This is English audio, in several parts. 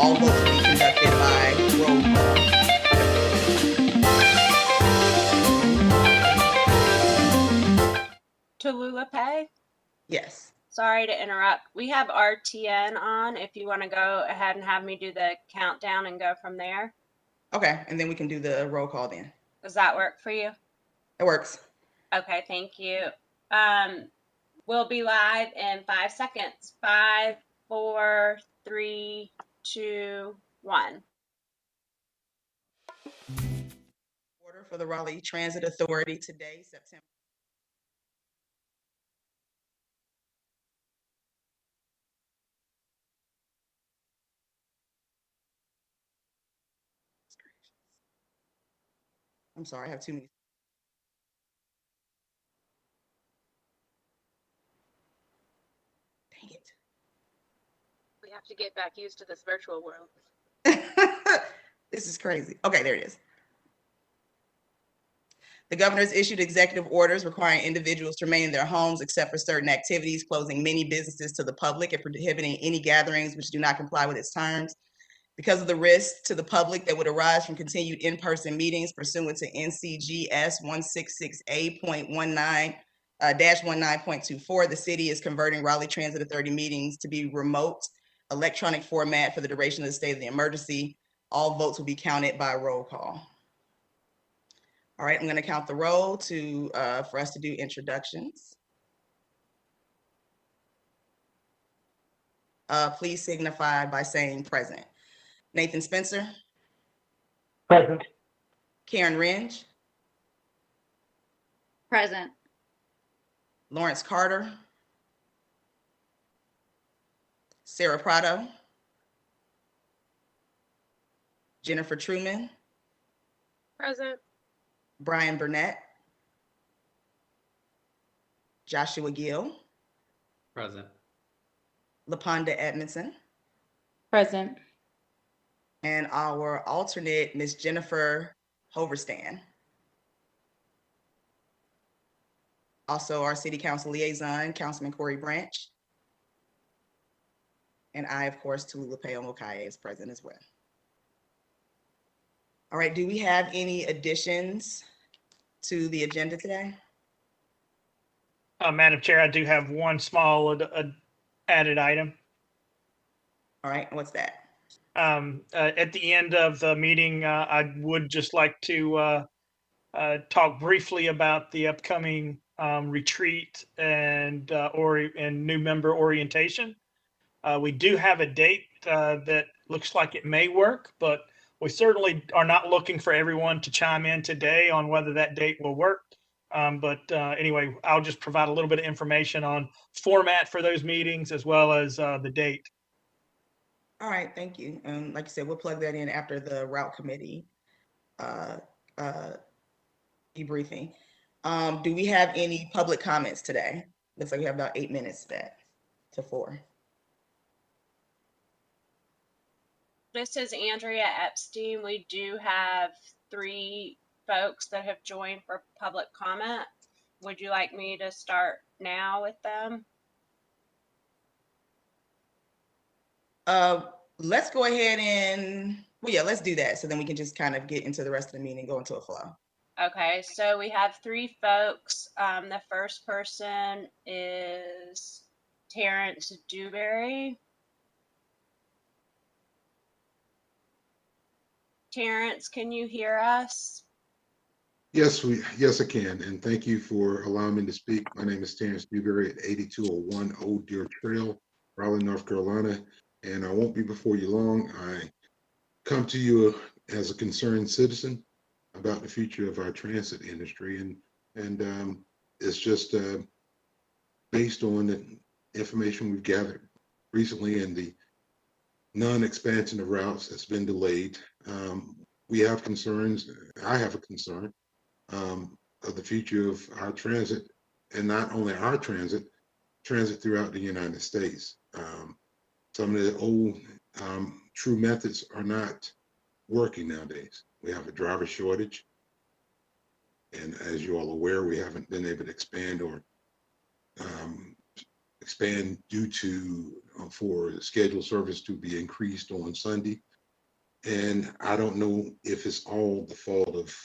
All votes will be conducted by roll call. Tallulah Pay? Yes. Sorry to interrupt. We have RTN on if you want to go ahead and have me do the countdown and go from there. Okay, and then we can do the roll call then. Does that work for you? It works. Okay, thank you. We'll be live in 5 seconds. 5, 4, 3, 2, 1. Order for the Raleigh Transit Authority today, September. I'm sorry, I have too many. Dang it. We have to get back used to this virtual world. This is crazy. Okay, there it is. The governor has issued executive orders requiring individuals to remain in their homes except for certain activities, closing many businesses to the public and prohibiting any gatherings which do not comply with its terms. Because of the risk to the public that would arise from continued in-person meetings pursuant to NCGS 166A.19-19.24, the city is converting Raleigh Transit Authority meetings to be remote electronic format for the duration of the state of the emergency. All votes will be counted by roll call. All right, I'm going to count the roll for us to do introductions. Please signify by saying present. Nathan Spencer. Present. Karen Renge. Present. Lawrence Carter. Sarah Prado. Jennifer Truman. Present. Brian Burnett. Joshua Gill. Present. LaPonda Edmondson. Present. And our alternate, Ms. Jennifer Hoverstan. Also our city council liaison, Councilman Corey Branch. And I, of course, Tallulah Pay Omokaye is present as well. All right, do we have any additions to the agenda today? Madam Chair, I do have one small added item. All right, what's that? At the end of the meeting, I would just like to talk briefly about the upcoming retreat and new member orientation. We do have a date that looks like it may work, but we certainly are not looking for everyone to chime in today on whether that date will work. Anyway, I'll just provide a little bit of information on format for those meetings as well as the date. All right, thank you. And like you said, we'll plug that in after the route committee debriefing. Do we have any public comments today? Looks like we have about 8 minutes to 4. This is Andrea Epstein. We do have 3 folks that have joined for public comment. Would you like me to start now with them? Let's go ahead and, well, yeah, let's do that. So then we can just kind of get into the rest of the meeting, go into a flow. Okay, so we have 3 folks. The first person is Terrence Dewberry. Terrence, can you hear us? Yes, I can. And thank you for allowing me to speak. My name is Terrence Dewberry at 8201 Old Deer Trail, Raleigh, North Carolina. And I won't be before you long. I come to you as a concerned citizen about the future of our transit industry. And it's just based on the information we've gathered recently and the non-expansion of routes that's been delayed. We have concerns. I have a concern of the future of our transit, and not only our transit throughout the United States. Some of the old true methods are not working nowadays. We have a driver shortage. And as you're all aware, we haven't been able to expand or expand due to for scheduled service to be increased on Sunday. And I don't know if it's all the fault of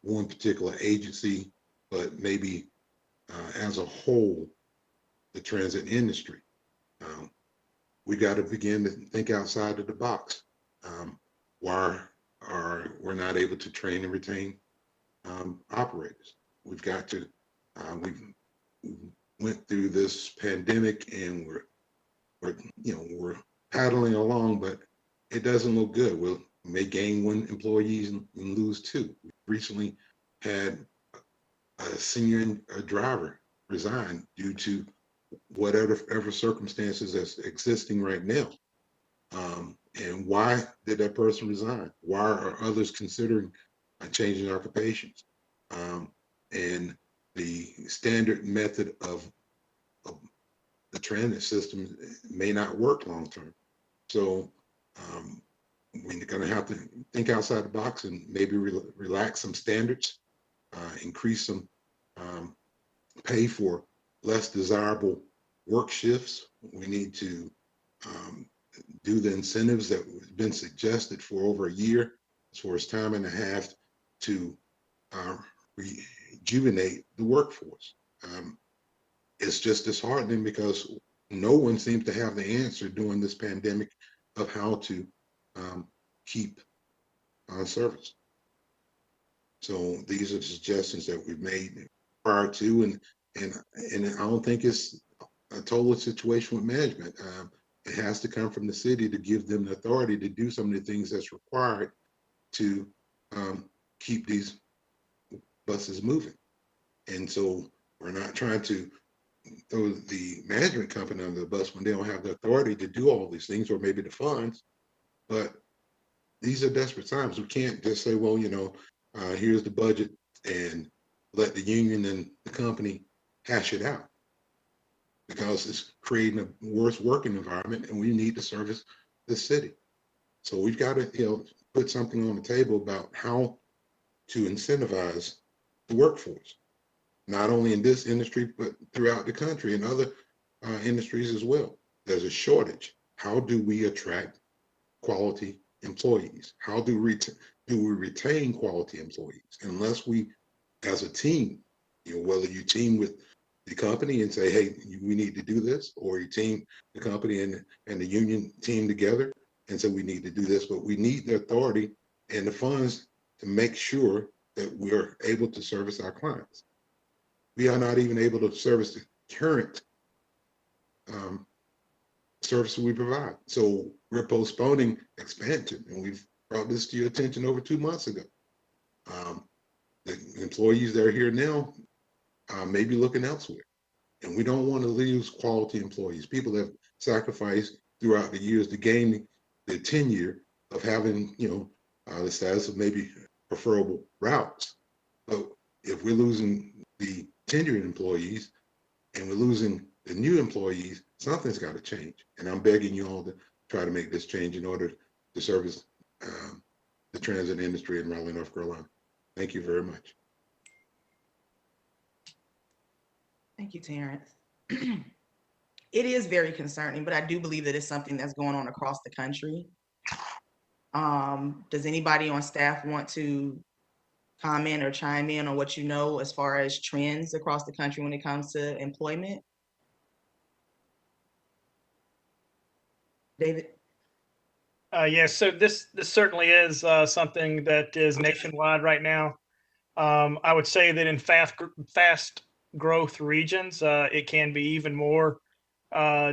one particular agency, but maybe as a whole, the transit industry. We got to begin to think outside of the box. Why are we're not able to train and retain operators? We've got to. We went through this pandemic, and we're paddling along, but it doesn't look good. We may gain 1 employee and lose 2. We recently had a senior driver resign due to whatever circumstances that's existing right now. And why did that person resign? Why are others considering changing occupations? And the standard method of the transit system may not work long term. So we're going to have to think outside the box and maybe relax some standards, increase some pay for less desirable work shifts. We need to do the incentives that have been suggested for over a year as far as time and a half to rejuvenate the workforce. It's just disheartening because no one seems to have the answer during this pandemic of how to keep service. So these are suggestions that we've made prior to, and I don't think it's a total situation with management. It has to come from the city to give them the authority to do some of the things that's required to keep these buses moving. And so we're not trying to throw the management company under the bus when they don't have the authority to do all these things, or maybe the funds. But these are desperate times. We can't just say, well, here's the budget, and let the union and the company hash it out, because it's creating a worse working environment, and we need to service the city. So we've got to, put something on the table about how to incentivize the workforce, not only in this industry, but throughout the country and other industries as well. There's a shortage. How do we attract quality employees? How do we retain quality employees? Unless we, as a team, whether you team with the company and say, hey, we need to do this, or you team the company and the union team together and say we need to do this, but we need the authority and the funds to make sure that we're able to service our clients. We are not even able to service the current service we provide. So we're postponing expansion, and we've brought this to your attention over 2 months ago. The employees that are here now may be looking elsewhere, and we don't want to lose quality employees. People have sacrificed throughout the years to gain the tenure of having, the status of maybe preferable routes. But if we're losing the tenured employees and we're losing the new employees, something's got to change. And I'm begging you all to try to make this change in order to service the transit industry in Raleigh, North Carolina. Thank you very much. Thank you, Terrence. It is very concerning, but I do believe that it's something that's going on across the country. Does anybody on staff want to comment or chime in on what you know as far as trends across the country when it comes to employment? David? Yes, so this certainly is something that is nationwide right now. I would say that in fast growth regions, it can be even more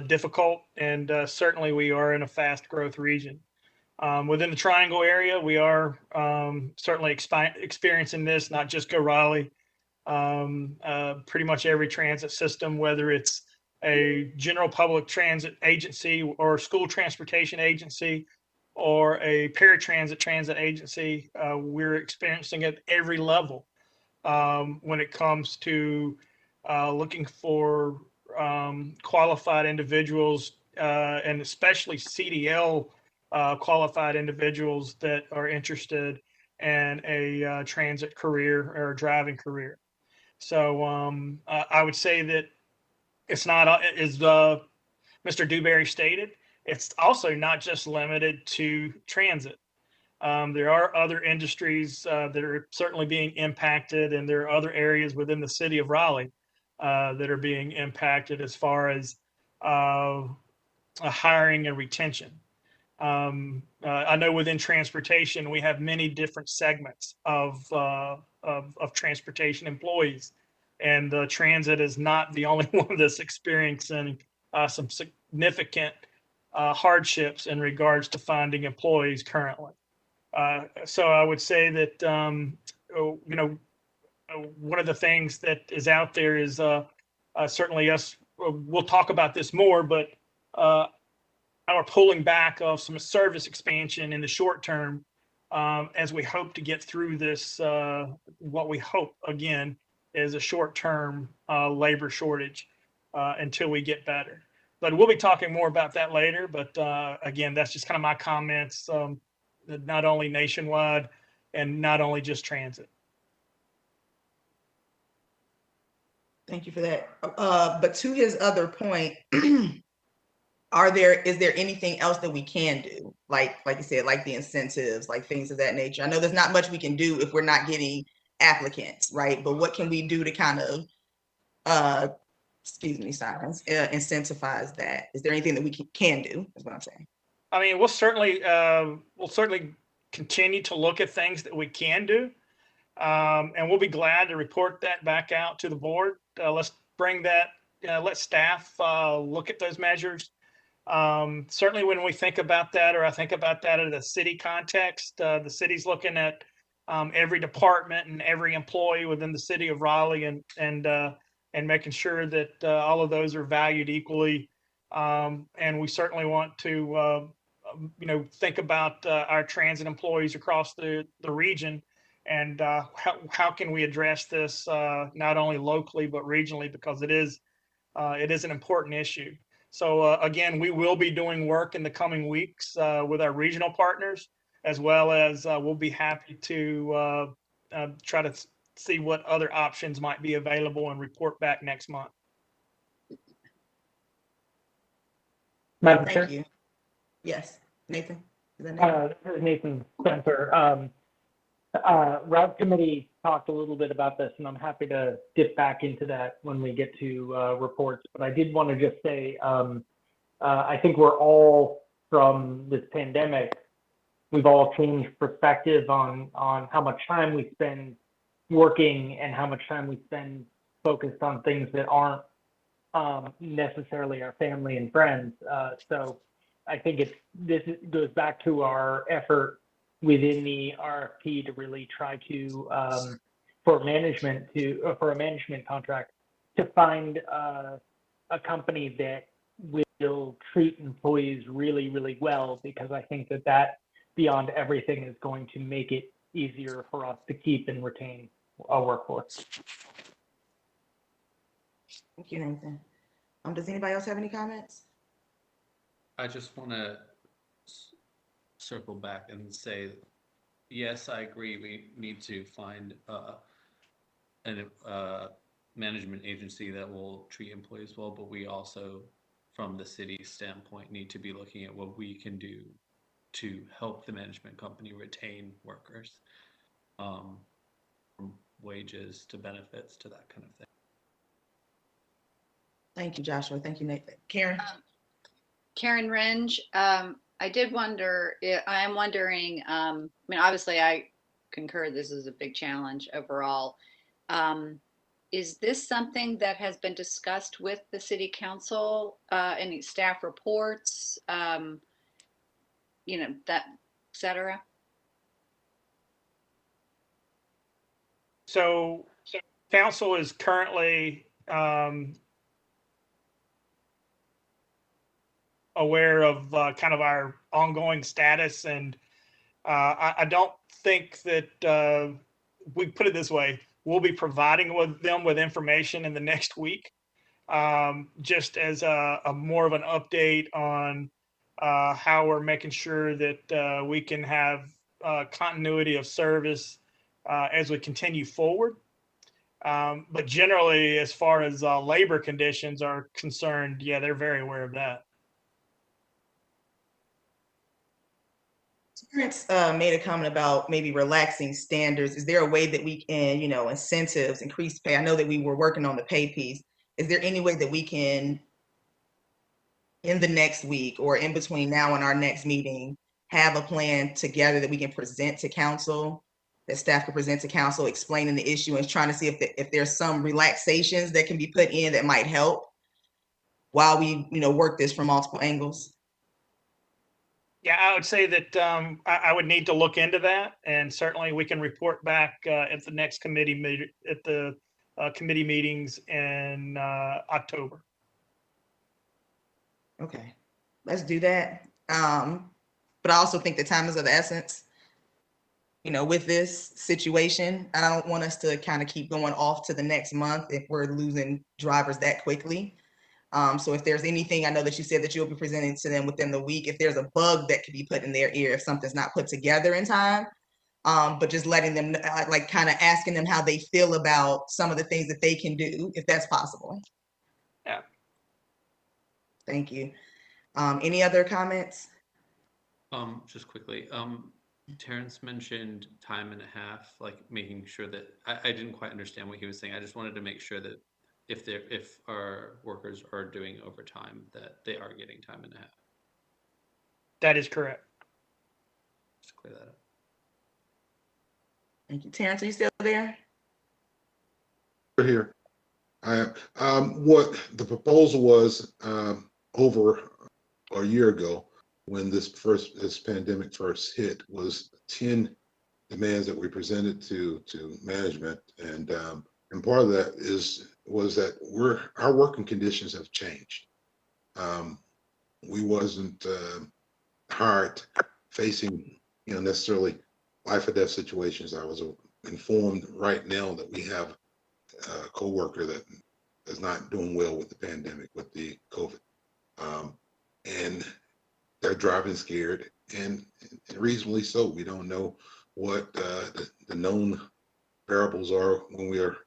difficult, and certainly we are in a fast growth region. Within the Triangle area, we are certainly experiencing this, not just Go Raleigh. Pretty much every transit system, whether it's a general public transit agency or school transportation agency or a paratransit transit agency, we're experiencing at every level when it comes to looking for qualified individuals and especially CDL qualified individuals that are interested in a transit career or a driving career. So I would say that it's not, as Mr. Dewberry stated, it's also not just limited to transit. There are other industries that are certainly being impacted, and there are other areas within the city of Raleigh that are being impacted as far as hiring and retention. I know within transportation, we have many different segments of transportation employees, and transit is not the only one that's experiencing some significant hardships in regards to finding employees currently. So I would say that, one of the things that is out there is certainly us, we'll talk about this more, but our pulling back of some service expansion in the short term as we hope to get through this, what we hope, again, is a short-term labor shortage until we get better. But we'll be talking more about that later. But again, that's just kind of my comments, not only nationwide and not only just transit. Thank you for that. But to his other point, is there anything else that we can do? Like you said, like the incentives, like things of that nature. I know there's not much we can do if we're not getting applicants, right? But what can we do to kind of, incentivize that? Is there anything that we can do, is what I'm saying? I mean, we'll certainly continue to look at things that we can do. And we'll be glad to report that back out to the board. Let's bring that, let staff look at those measures. Certainly when we think about that, or I think about that in the city context, the city's looking at every department and every employee within the city of Raleigh, and making sure that all of those are valued equally. And we certainly want to, think about our transit employees across the region, and how can we address this not only locally but regionally, because it is an important issue. So again, we will be doing work in the coming weeks with our regional partners, as well as we'll be happy to try to see what other options might be available and report back next month. Madam Chair? Thank you. Yes, Nathan. Is that Nathan? This is Nathan Spencer. Route Committee talked a little bit about this, and I'm happy to dip back into that when we get to reports. But I did want to just say, I think we're all, from this pandemic, we've all changed perspective on how much time we spend working and how much time we spend focused on things that aren't necessarily our family and friends. So I think this goes back to our effort within the RFP to really try to, for a management contract, to find a company that will treat employees really, really well, because I think that beyond everything is going to make it easier for us to keep and retain our workforce. Thank you, Nathan. Does anybody else have any comments? I just want to circle back and say, yes, I agree. We need to find a management agency that will treat employees well, but we also, from the city standpoint, need to be looking at what we can do to help the management company retain workers, from wages to benefits to that kind of thing. Thank you, Joshua. Thank you, Nathan. Karen? Karen Renge. I did wonder, I'm wondering, I mean, obviously I concur this is a big challenge overall. Is this something that has been discussed with the city council, any staff reports, that, et cetera? So council is currently aware of kind of our ongoing status, and I don't think that we put it this way, we'll be providing them with information in the next week, just as a more of an update on how we're making sure that we can have continuity of service as we continue forward. But generally, as far as labor conditions are concerned, yeah, they're very aware of that. Terrence made a comment about maybe relaxing standards. Is there a way that we can, incentives, increase pay? I know that we were working on the pay piece. Is there any way that we can, in the next week or in between now and our next meeting, have a plan together that we can present to council, that staff can present to council, explaining the issue and trying to see if there's some relaxations that can be put in that might help while we, work this from multiple angles? Yeah, I would say that I would need to look into that, and certainly we can report back at the next committee committee meetings in October. Okay, let's do that. But I also think the time is of the essence, with this situation. I don't want us to kind of keep going off to the next month if we're losing drivers that quickly. So if there's anything, I know that you said that you'll be presenting to them within the week, if there's a bug that could be put in their ear, if something's not put together in time, but just letting them, like kind of asking them how they feel about some of the things that they can do, if that's possible. Yeah. Thank you. Any other comments? Just quickly, Terrence mentioned time and a half, like making sure that I didn't quite understand what he was saying. I just wanted to make sure that if our workers are doing overtime, that they are getting time and a half. That is correct. Just clear that up. Thank you. Terrence, are you still there? We're here. What the proposal was over a year ago, when this pandemic first hit, was 10 demands that we presented to management, and part of that was that our working conditions have changed. We wasn't hired facing necessarily life or death situations. I was informed right now that we have a coworker that is not doing well with the pandemic, with the COVID, and they're driving scared, and reasonably so. We don't know what the known variables are when we are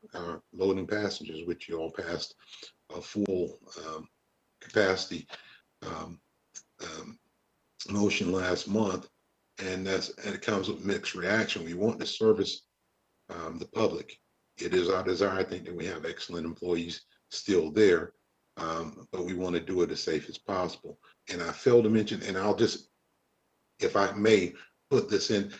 loading passengers, which you all passed a full capacity motion last month, and it comes with mixed reaction. We want to service the public. It is our desire, I think, that we have excellent employees still there, but we want to do it as safe as possible. And I failed to mention, and I'll just, if I may, put this in.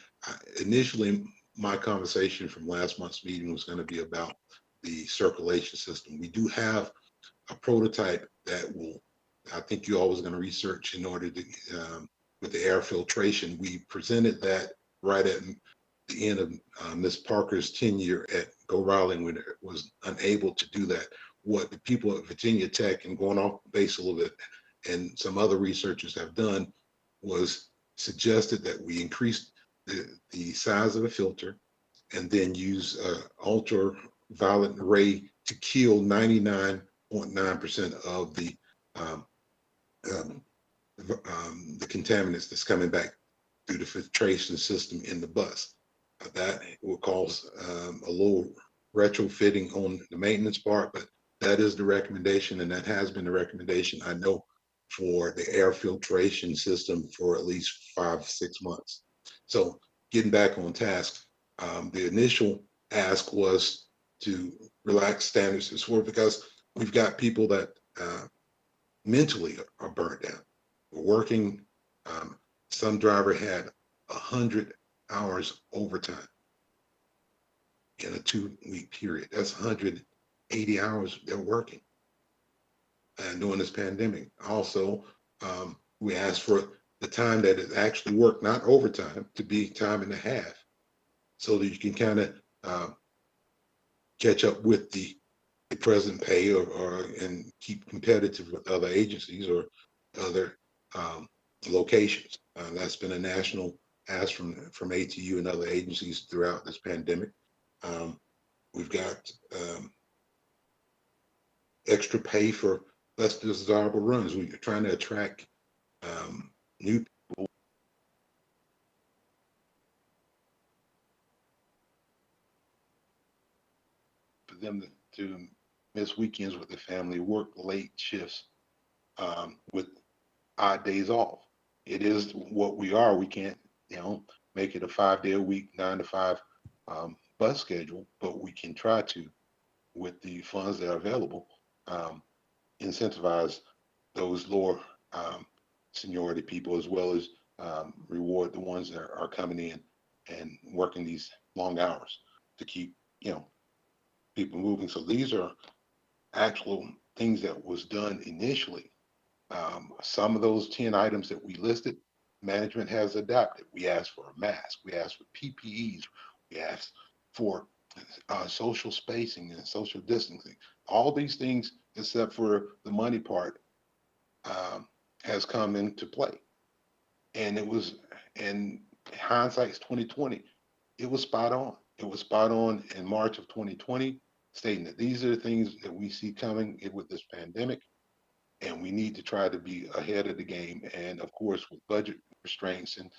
Initially, my conversation from last month's meeting was going to be about the circulation system. We do have a prototype that I think you all was going to research in order to, with the air filtration. We presented that right at the end of Ms. Parker's tenure at Go Raleigh, when it was unable to do that. What the people at Virginia Tech, and going off base a little bit, and some other researchers have done, was suggested that we increase the size of the filter and then use ultraviolet ray to kill 99.9% of the contaminants that's coming back through the filtration system in the bus. That will cause a little retrofitting on the maintenance part, but that is the recommendation, and that has been the recommendation, I know, for the air filtration system for at least 5-6 months. So getting back on task, the initial ask was to relax standards as well, because we've got people that mentally are burnt down. We're working, some driver had 100 hours overtime in a 2-week period. That's 180 hours they're working. And during this pandemic, also, we asked for the time that it actually worked, not overtime, to be time and a half, so that you can kind of catch up with the present pay, and keep competitive with other agencies or other locations. That's been a national ask from ATU and other agencies throughout this pandemic. We've got extra pay for less desirable runs. We're trying to attract new people. For them to miss weekends with their family, work late shifts with odd days off. It is what we are. We can't, make it a 5-day a week, 9 to 5 bus schedule, but we can try to, with the funds that are available, incentivize those lower seniority people, as well as reward the ones that are coming in and working these long hours to keep, people moving. So these are actual things that was done initially. Some of those 10 items that we listed, management has adapted. We asked for a mask, we asked for PPEs, we asked for social spacing and social distancing. All these things, except for the money part, has come into play. And it was, in hindsight's 2020, it was spot on. It was spot on in March of 2020, stating that these are the things that we see coming with this pandemic, and we need to try to be ahead of the game. And of course, with budget restraints and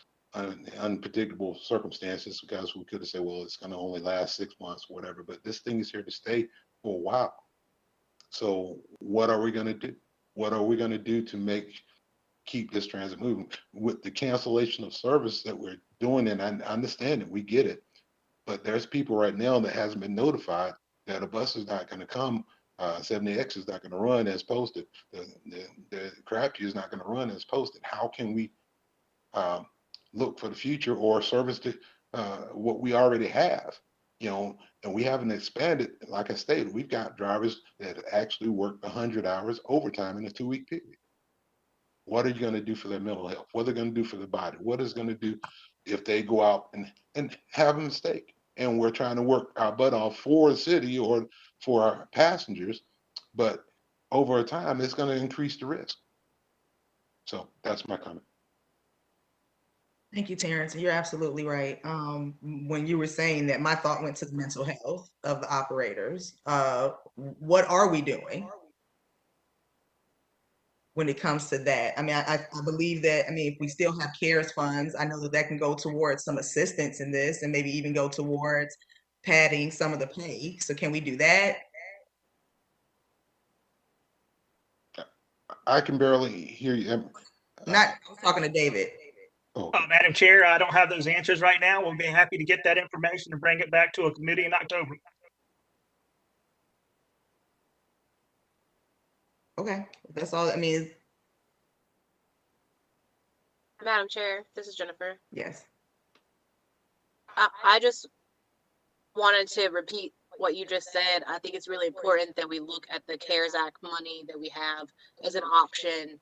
unpredictable circumstances, because we could have said, well, it's going to only last 6 months, whatever, but this thing is here to stay for a while. So what are we going to do? What are we going to do to keep this transit moving? With the cancellation of service that we're doing, and I understand it, we get it, but there's people right now that hasn't been notified that a bus is not going to come. 70X is not going to run as posted. The Crabtree is not going to run as posted. How can we look for the future or service to what we already have? And we haven't expanded. Like I stated, we've got drivers that actually work 100 hours overtime in a 2-week period. What are you going to do for their mental health? What are they going to do for their body? What is going to do if they go out and have a mistake? And we're trying to work our butt off for the city or for our passengers, but over time, it's going to increase the risk. So that's my comment. Thank you, Terrence. You're absolutely right. When you were saying that, my thought went to the mental health of the operators. What are we doing when it comes to that? I mean, I believe that, if we still have CARES funds, I know that can go towards some assistance in this and maybe even go towards padding some of the pay. So can we do that? I can barely hear you. I was talking to David. Oh, Madam Chair, I don't have those answers right now. We'll be happy to get that information and bring it back to a committee in October. Okay, that's all. Madam Chair, this is Jennifer. Yes. I just wanted to repeat what you just said. I think it's really important that we look at the CARES Act money that we have as an option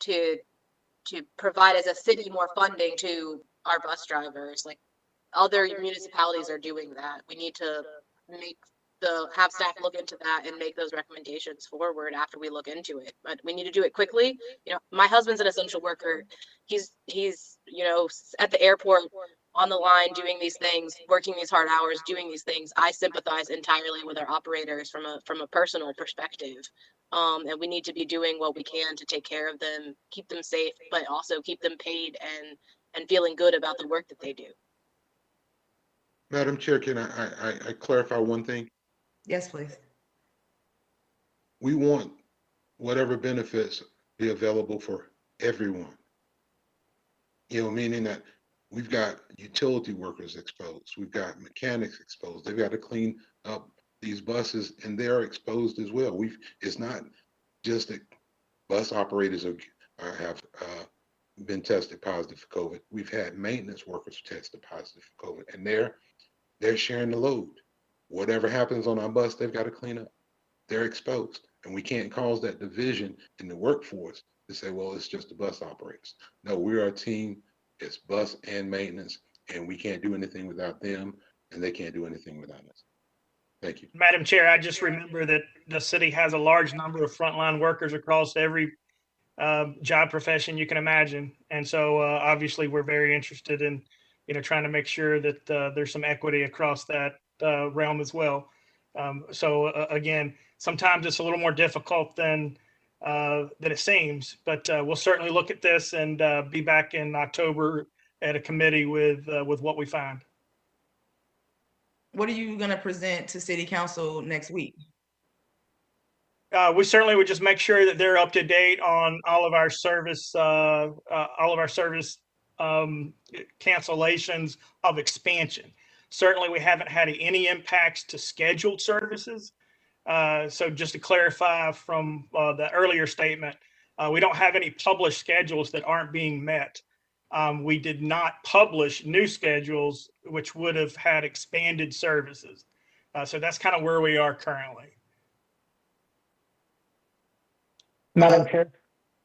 to provide as a city more funding to our bus drivers. Like other municipalities are doing that. We need to have staff look into that and make those recommendations forward after we look into it. But we need to do it quickly. My husband's an essential worker. He's at the airport on the line doing these things, working these hard hours, doing these things. I sympathize entirely with our operators from a personal perspective. And we need to be doing what we can to take care of them, keep them safe, but also keep them paid and feeling good about the work that they do. Madam Chair, can I clarify one thing? Yes, please. We want whatever benefits be available for everyone. Meaning that we've got utility workers exposed, we've got mechanics exposed. They've got to clean up these buses, and they're exposed as well. It's not just that bus operators have been tested positive for COVID. We've had maintenance workers tested positive for COVID, and they're sharing the load. Whatever happens on our bus, they've got to clean up. They're exposed, and we can't cause that division in the workforce to say, well, it's just the bus operators. No, we're a team. It's bus and maintenance, and we can't do anything without them, and they can't do anything without us. Thank you. Madam Chair, I just remember that the city has a large number of frontline workers across every job profession you can imagine. And so obviously we're very interested in, trying to make sure that there's some equity across that realm as well. Again, sometimes it's a little more difficult than it seems, but we'll certainly look at this and be back in October at a committee with what we find. What are you gonna present to city council next week? We certainly would just make sure that they're up to date on all of our service, cancellations of expansion. Certainly, we haven't had any impacts to scheduled services. So just to clarify from the earlier statement, we don't have any published schedules that aren't being met. We did not publish new schedules, which would have had expanded services. So that's kind of where we are currently. Madam Chair,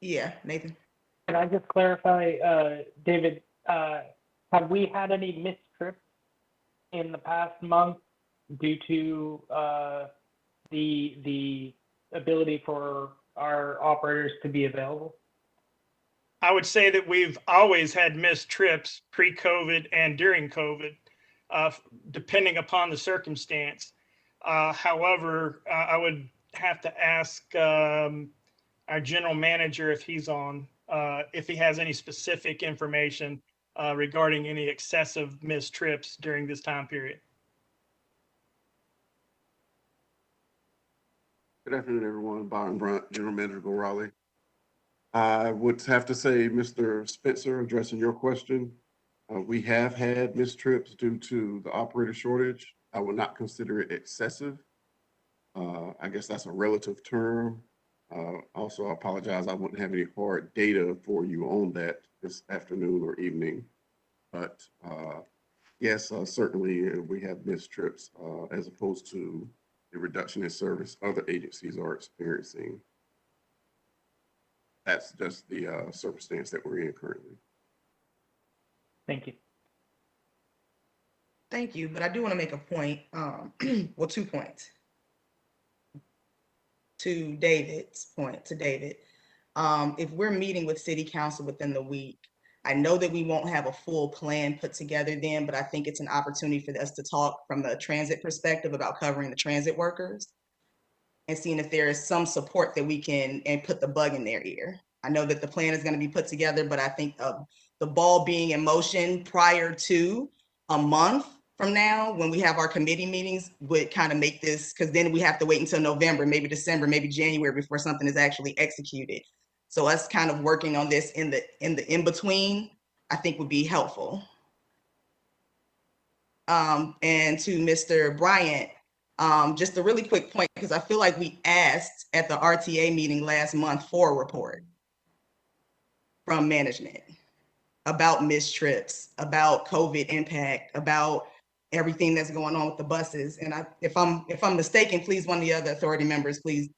Yeah, Nathan. can I just clarify, David, have we had any missed trips in the past month due to the ability for our operators to be available? I would say that we've always had missed trips pre-COVID and during COVID, depending upon the circumstance. However, I would have to ask our general manager if he's on, if he has any specific information regarding any excessive missed trips during this time period. Good afternoon, everyone. Byron Brunt, General Manager, Go Raleigh. I would have to say, Mr. Spencer, addressing your question, we have had missed trips due to the operator shortage. I would not consider it excessive. I guess that's a relative term. Also, I apologize, I wouldn't have any hard data for you on that this afternoon or evening. But yes, certainly we have missed trips as opposed to the reduction in service other agencies are experiencing. That's just the circumstance that we're in currently. Thank you. Thank you, but I do want to make a point, well, 2 points. To David's point, to David, if we're meeting with city council within the week, I know that we won't have a full plan put together then, but I think it's an opportunity for us to talk from the transit perspective about covering the transit workers and seeing if there is some support that we can and put the bug in their ear. I know that the plan is going to be put together, but I think the ball being in motion prior to a month from now, when we have our committee meetings, would kind of make this, because then we have to wait until November, maybe December, maybe January before something is actually executed. So us kind of working on this in between, I think would be helpful. And to Mr. Bryant, just a really quick point, because I feel like we asked at the RTA meeting last month for a report from management about missed trips, about COVID impact, about everything that's going on with the buses. And if I'm mistaken, please, one of the other authority members, please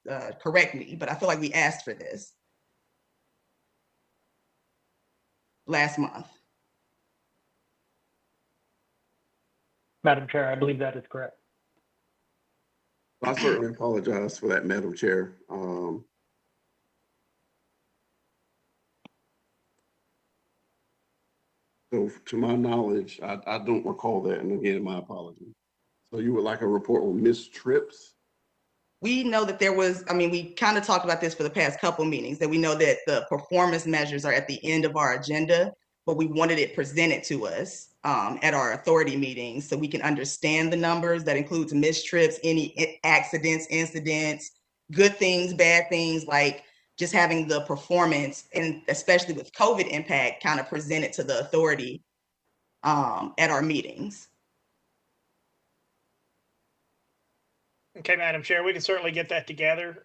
correct me, but I feel like we asked for this last month. Madam Chair, I believe that is correct. I certainly apologize for that, Madam Chair. So to my knowledge, I don't recall that. And again, my apologies. So you would like a report on missed trips? We know that there was, I mean, we kind of talked about this for the past couple meetings, that we know that the performance measures are at the end of our agenda, but we wanted it presented to us at our authority meetings so we can understand the numbers. That includes missed trips, any accidents, incidents, good things, bad things, like just having the performance, and especially with COVID impact, kind of presented to the authority at our meetings. Okay, Madam Chair, we can certainly get that together.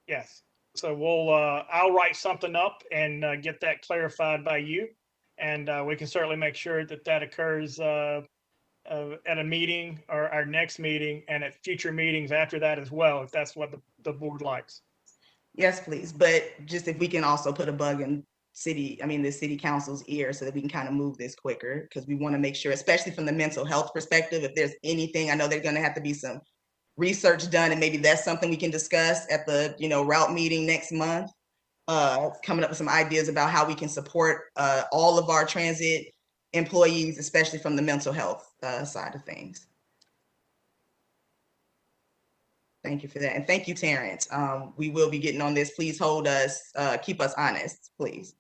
Yes, so I'll write something up and get that clarified by you. And we can certainly make sure that that occurs at a meeting or our next meeting and at future meetings after that as well, if that's what the board likes. Yes, please. But just if we can also put a bug in the city council's ear so that we can kind of move this quicker, because we want to make sure, especially from the mental health perspective, if there's anything, I know there's going to have to be some research done, and maybe that's something we can discuss at the route meeting next month, coming up with some ideas about how we can support all of our transit employees, especially from the mental health side of things. Thank you for that. And thank you, Terrence. We will be getting on this. Please hold us, keep us honest, please.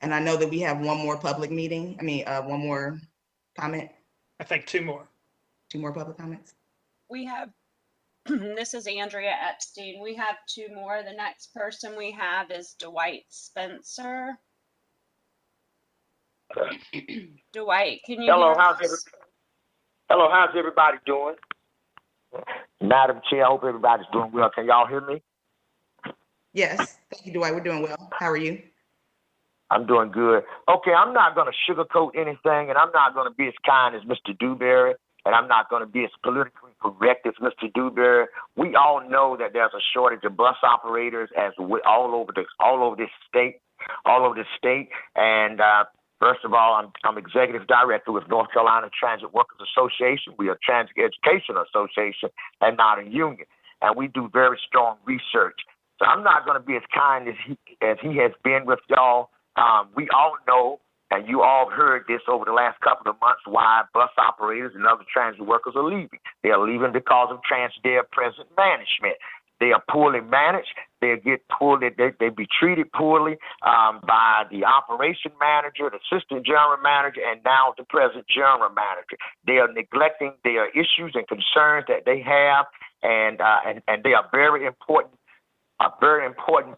And I know that we have one more public meeting. One more comment, I think 2 more. 2 more public comments. We have, this is Andrea Epstein. We have 2 more. The next person we have is Dwight Spencer. Dwight, can you Hello, hear us? Hello, how's everybody doing? Madam Chair, I hope everybody's doing well. Can y'all hear me? Yes, thank you, Dwight. We're doing well. How are you? I'm doing good. Okay, I'm not going to sugarcoat anything, and I'm not going to be as kind as Mr. Dewberry, and I'm not going to be as politically correct as Mr. Dewberry. We all know that there's a shortage of bus operators all over this state, and first of all, I'm executive director with North Carolina Transit Workers Association. We are a transit education association and not a union, and we do very strong research. So I'm not going to be as kind as he has been with y'all. We all know, and you all heard this over the last couple of months, why bus operators and other transit workers are leaving. They are leaving because of TransDev present management. They are poorly managed. They be treated poorly by the operation manager, the assistant general manager, and now the present general manager. They are neglecting their issues and concerns that they have, and they are a very important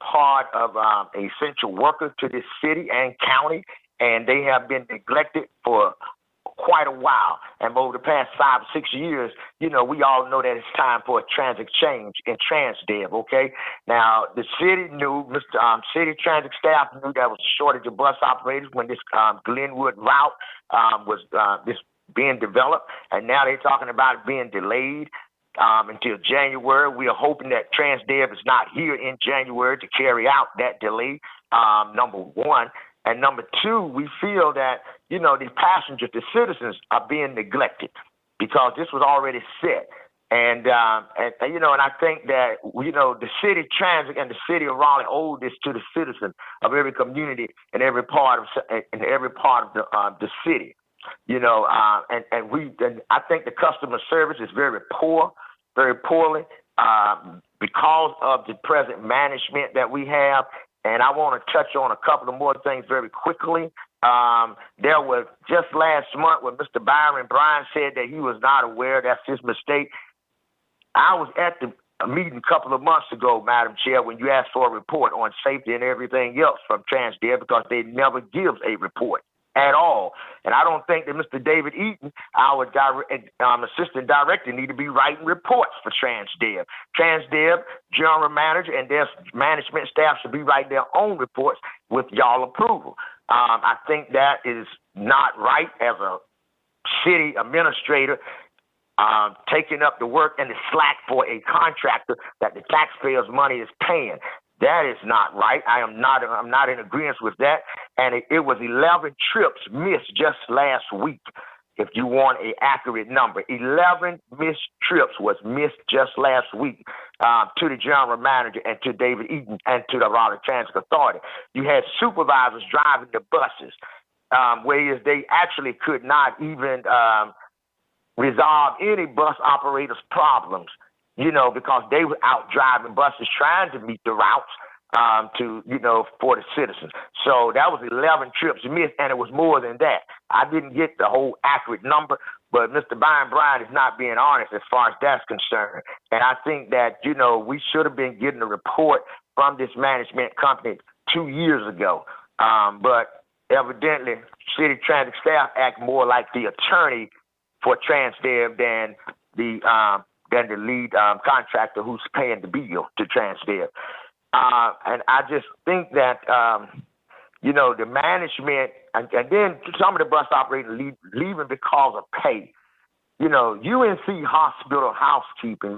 part of essential worker to this city and county, and they have been neglected for quite a while. And over the past 5 or 6 years, we all know that it's time for a transit change in TransDev, okay? Now, the city knew, city transit staff knew there was a shortage of bus operators when this Glenwood route was being developed, and now they're talking about it being delayed until January. We are hoping that TransDev is not here in January to carry out that delay, number one. And number two, we feel that, the passengers, the citizens are being neglected because this was already set. And I think that, the city transit and the city of Raleigh owe this to the citizens of every community and every part of the city. And I think the customer service is very poorly because of the present management that we have. And I want to touch on a couple of more things very quickly. There was just last month when Mr. Byron Bryan said that he was not aware. That's his mistake. I was at the meeting a couple of months ago, Madam Chair, when you asked for a report on safety and everything else from TransDev because they never give a report at all. And I don't think that Mr. David Eaton, our assistant director, need to be writing reports for TransDev. TransDev general manager and their management staff should be writing their own reports with y'all approval. I think that is not right as a city administrator taking up the work and the slack for a contractor that the taxpayers' money is paying. That is not right. I'm not in agreement with that. And it was 11 trips missed just last week. If you want an accurate number, 11 missed trips was missed just last week to the general manager and to David Eaton and to the Raleigh Transit Authority. You had supervisors driving the buses, whereas they actually could not even resolve any bus operators' problems, because they were out driving buses trying to meet the routes for the citizens. So that was 11 trips missed, and it was more than that. I didn't get the whole accurate number, but Mr. Byron Bryan is not being honest as far as that's concerned. And I think that, we should have been getting a report from this management company 2 years ago. But evidently, city transit staff act more like the attorney for TransDev than the lead contractor who's paying the bill to TransDev. And I just think that, the management, and then some of the bus operators leaving because of pay. UNC Hospital housekeeping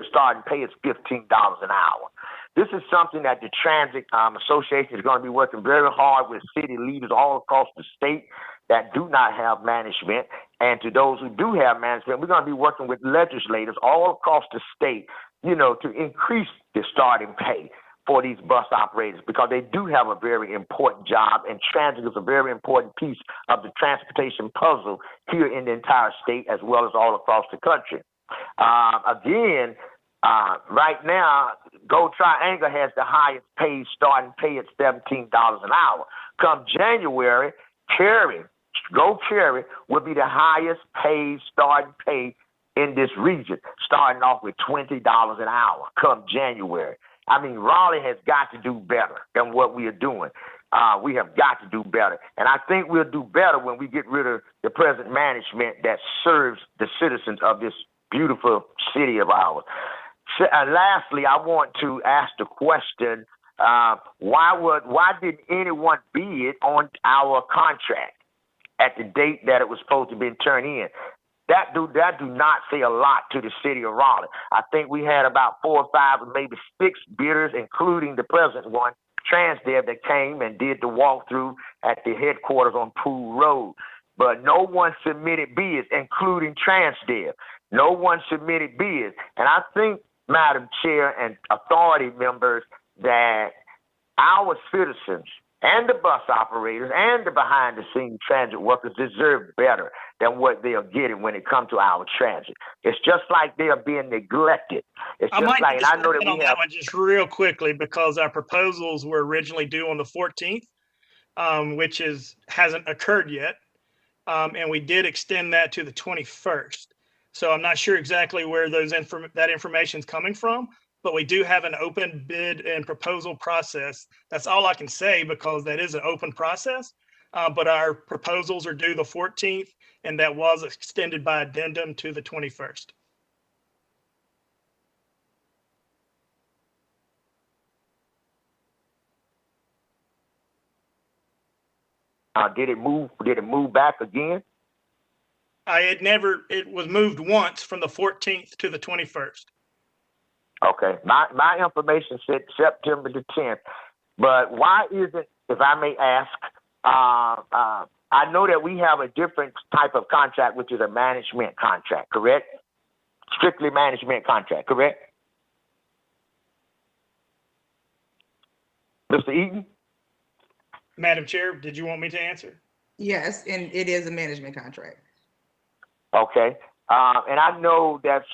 starting pay is $15 an hour. This is something that the Transit Association is going to be working very hard with city leaders all across the state that do not have management. And to those who do have management, we're going to be working with legislators all across the state, to increase the starting pay for these bus operators because they do have a very important job, and transit is a very important piece of the transportation puzzle here in the entire state as well as all across the country. Again, Right now, Gold Triangle has the highest paid starting pay at $17 an hour. Come January, Go Cherry will be the highest paid starting pay in this region, starting off with $20 an hour come January. I mean, Raleigh has got to do better than what we are doing. We have got to do better. And I think we'll do better when we get rid of the present management that serves the citizens of this beautiful city of ours. So, lastly, I want to ask the question, why didn't anyone bid on our contract at the date that it was supposed to be turned in? That do not say a lot to the city of Raleigh. I think we had about 4 or 5 or maybe 6 bidders, including the present one, Transdev, that came and did the walkthrough at the headquarters on Pool Road. But no one submitted bids, including Transdev. No one submitted bids. And I think, Madam Chair and authority members, that our citizens and the bus operators and the behind-the-scenes transit workers deserve better than what they are getting when it comes to our transit. It's just like they are being neglected. It's just like, and I know that we have that one just real quickly, because our proposals were originally due on the 14th, which hasn't occurred yet, and we did extend that to the 21st. So I'm not sure exactly where that information is coming from, but we do have an open bid and proposal process. That's all I can say, because that is an open process. But our proposals are due the 14th, and that was extended by addendum to the 21st. Did it move back again? It was moved once from the 14th to the 21st. Okay, my information said September the 10th, but why isn't, if I may ask, I know that we have a different type of contract, which is a management contract, correct? Strictly management contract, correct? Mr. Eaton? Madam Chair, did you want me to answer? Yes, and it is a management contract. Okay. And I know that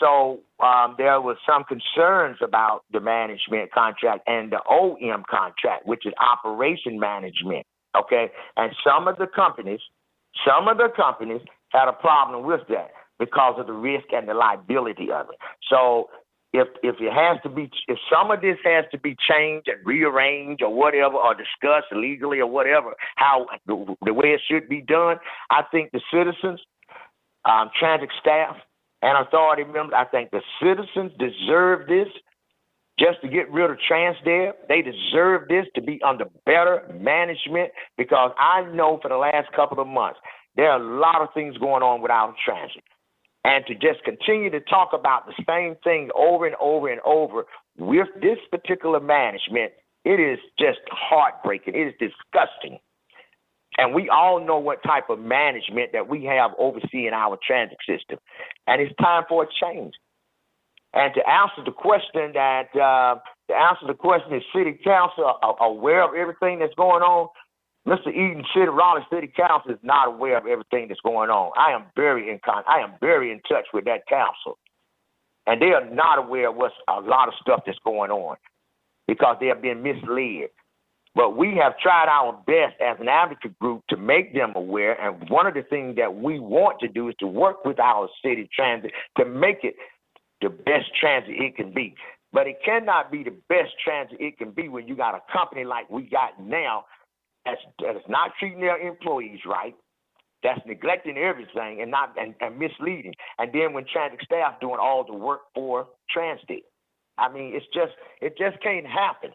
there was some concerns about the management contract and the OM contract, which is operation management. Okay. And some of the companies had a problem with that because of the risk and the liability of it. So if some of this has to be changed and rearranged or whatever, or discussed legally or whatever, how the way it should be done, I think the citizens, transit staff, and authority members, I think the citizens deserve this. Just to get rid of Transdev, they deserve this to be under better management, because I know for the last couple of months, there are a lot of things going on with our transit. And to just continue to talk about the same thing over and over and over with this particular management, it is just heartbreaking. It is disgusting. And we all know what type of management that we have overseeing our transit system. And it's time for a change. And to answer the question is City Council aware of everything that's going on? Mr. Eden, Raleigh City Council is not aware of everything that's going on. I am very in touch with that council. And they are not aware of a lot of stuff that's going on, because they have been misled. But we have tried our best as an advocate group to make them aware. And one of the things that we want to do is to work with our city transit to make it the best transit it can be. But it cannot be the best transit it can be when you got a company like we got now that is not treating their employees right, that's neglecting everything and misleading. And then when transit staff doing all the work for Transdev. I mean, it just can't happen.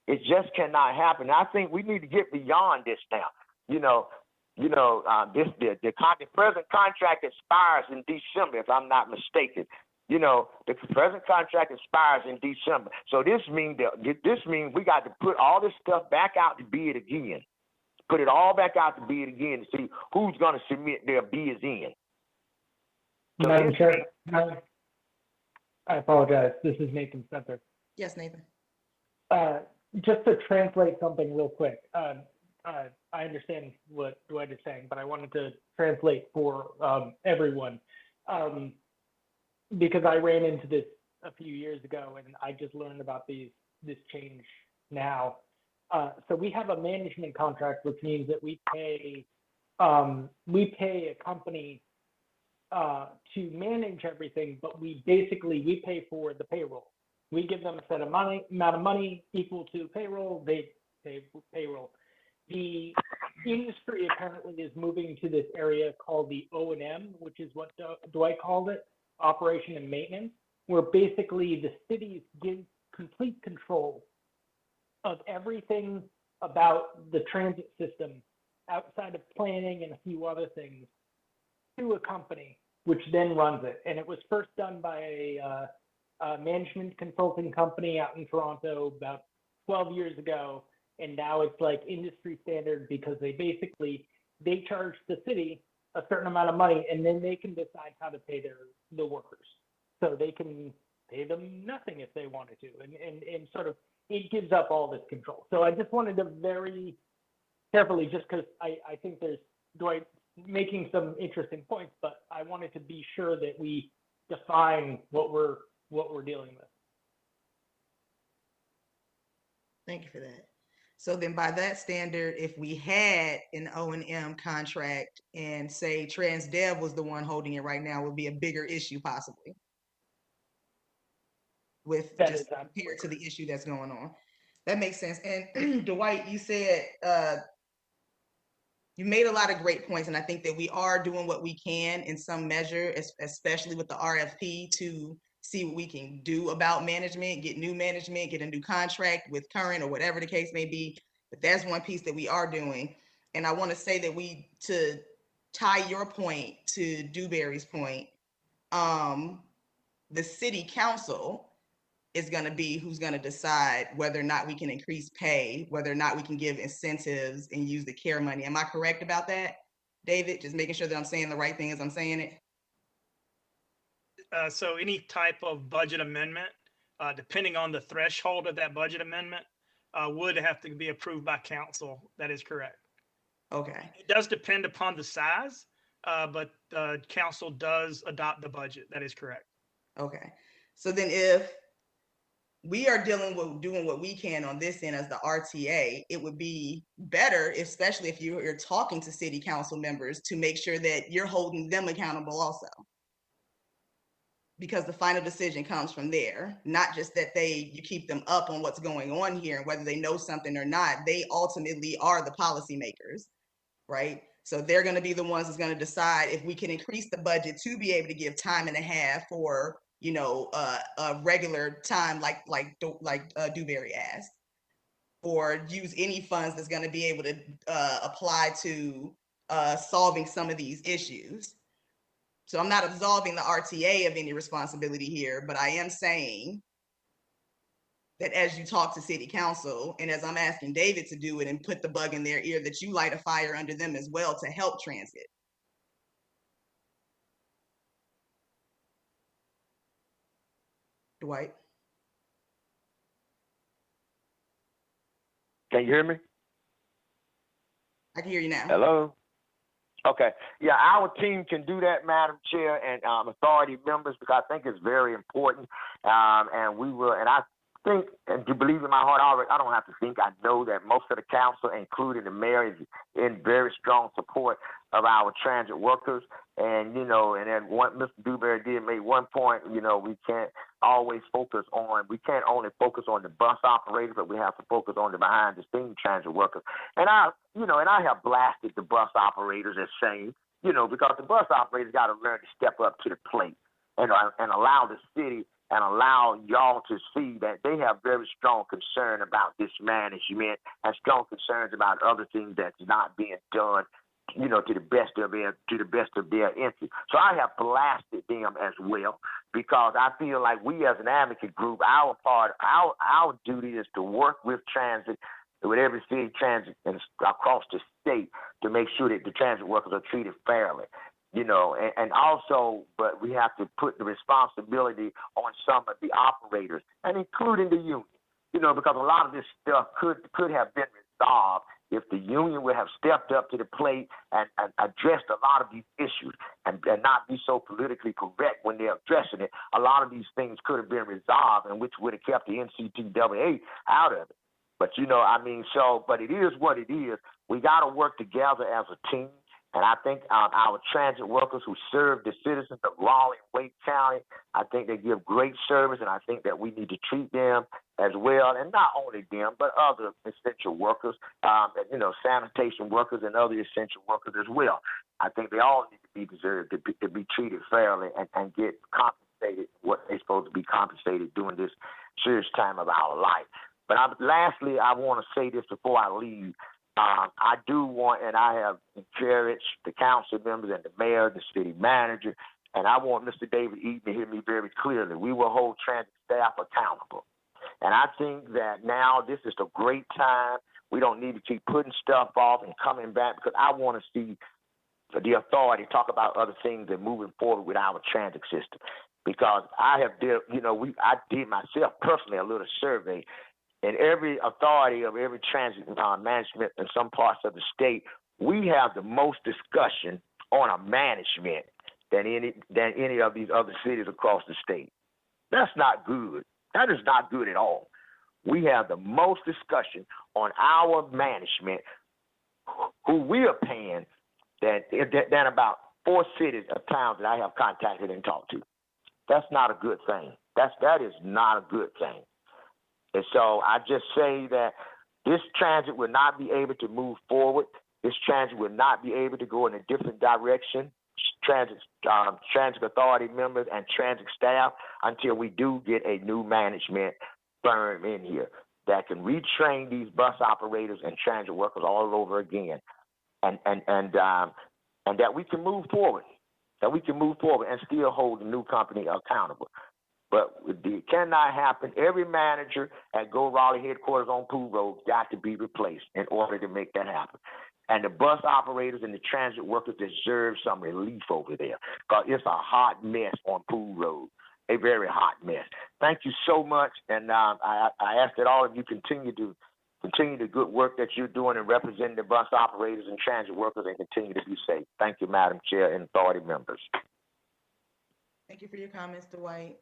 It just cannot happen. I think we need to get beyond this now. The present contract expires in December, if I'm not mistaken. The present contract expires in December. So this means we got to put all this stuff back out to bid again. Put it all back out to bid again to see who's going to submit their bids in. So Madam Chair, I apologize. This is Nathan Spencer. Yes, Nathan. Just to translate something real quick. I understand what Dwight is saying, but I wanted to translate for everyone. Because I ran into this a few years ago, and I just learned about this change now. So we have a management contract, which means that we pay a company to manage everything, but we pay for the payroll. We give them a set amount of money equal to payroll. They pay payroll. The industry apparently is moving to this area called the O&M, which is what Dwight called it, operation and maintenance, where basically the cities give complete control of everything about the transit system outside of planning and a few other things to a company, which then runs it. And it was first done by a management consulting company out in Toronto about 12 years ago. And now it's like industry standard because they charge the city a certain amount of money, and then they can decide how to pay the workers. So they can pay them nothing if they wanted to, and sort of it gives up all this control. So I just wanted to very carefully, just because I think there's Dwight making some interesting points, but I wanted to be sure that we define what we're dealing with. Thank you for that. So then by that standard, if we had an O&M contract and say TransDev was the one holding it right now, would be a bigger issue possibly with That just is absolutely compared to the issue that's going on. That makes sense. And Dwight, you said, you made a lot of great points, and I think that we are doing what we can in some measure, especially with the RFP, to see what we can do about management, get new management, get a new contract with current or whatever the case may be. But that's one piece that we are doing. And I want to say that to tie your point to Dewberry's point, the city council is going to be who's going to decide whether or not we can increase pay, whether or not we can give incentives and use the care money. Am I correct about that, David? Just making sure that I'm saying the right thing as I'm saying it. So any type of budget amendment, depending on the threshold of that budget amendment, would have to be approved by council. That is correct. Okay. It does depend upon the size, but council does adopt the budget. That is correct. Okay. So then if we are doing what we can on this end as the RTA, it would be better, especially if you're talking to city council members, to make sure that you're holding them accountable also. Because the final decision comes from there, not just that you keep them up on what's going on here and whether they know something or not. They ultimately are the policymakers, right? So they're going to be the ones that's going to decide if we can increase the budget to be able to give time and a half for, a regular time like Dewberry asked, or use any funds that's going to be able to apply to solving some of these issues. So I'm not absolving the RTA of any responsibility here, but I am saying that as you talk to city council, and as I'm asking David to do it and put the bug in their ear, that you light a fire under them as well to help transit. Dwight? Can you hear me? I can hear you now. Hello? Okay. Yeah, our team can do that, Madam Chair, and authority members, because I think it's very important. And we will, and I think, and to believe in my heart already, I don't have to think, I know that most of the council, including the mayor, is in very strong support of our transit workers. And, and then Mr. Dewberry did make one point, we can't always we can't only focus on the bus operators, but we have to focus on the behind the scenes transit workers. And I have blasted the bus operators as saying, because the bus operators got to learn to step up to the plate and allow the city and allow y'all to see that they have very strong concern about this management and strong concerns about other things that's not being done, to the best of their interest. So I have blasted them as well, because I feel like we as an advocate group, our duty is to work with transit, with every city transit and across the state, to make sure that the transit workers are treated fairly. And also, but we have to put the responsibility on some of the operators, and including the union, because a lot of this stuff could have been resolved if the union would have stepped up to the plate and addressed a lot of these issues and not be so politically correct when they're addressing it, a lot of these things could have been resolved, and which would have kept the NCTAA out of it. But, you know, I mean, so, but it is what it is. We got to work together as a team. And I think our transit workers who serve the citizens of Raleigh and Wake County, I think they give great service, and I think that we need to treat them as well, and not only them, but other essential workers, you know, sanitation workers and other essential workers as well. I think they all need to be deserved to be treated fairly and get compensated what they're supposed to be compensated during this serious time of our life. But lastly, I want to say this before I leave. I do want, and I have encouraged the council members and the mayor, the city manager, and I want Mr. David Eaton to hear me very clearly. We will hold transit staff accountable. And I think that now this is a great time. We don't need to keep putting stuff off and coming back, because I want to see the authority talk about other things and moving forward with our transit system. Because I did myself personally a little survey. In every authority of every transit management in some parts of the state, we have the most discussion on a management than any of these other cities across the state. That's not good. That is not good at all. We have the most discussion on our management, who we are paying, than about 4 cities or towns that I have contacted and talked to. That's not a good thing. That is not a good thing. And so I just say that this transit will not be able to move forward. This transit will not be able to go in a different direction, transit authority members and transit staff, until we do get a new management firm in here that can retrain these bus operators and transit workers all over again, and that we can move forward, and still hold the new company accountable. But it cannot happen. Every manager at Go Raleigh headquarters on Pool Road got to be replaced in order to make that happen. And the bus operators and the transit workers deserve some relief over there, because it's a hot mess on Pool Road, a very hot mess. Thank you so much, and I ask that all of you continue the good work that you're doing in representing the bus operators and transit workers, and continue to be safe. Thank you, Madam Chair and authority members. Thank you for your comments, Dwight.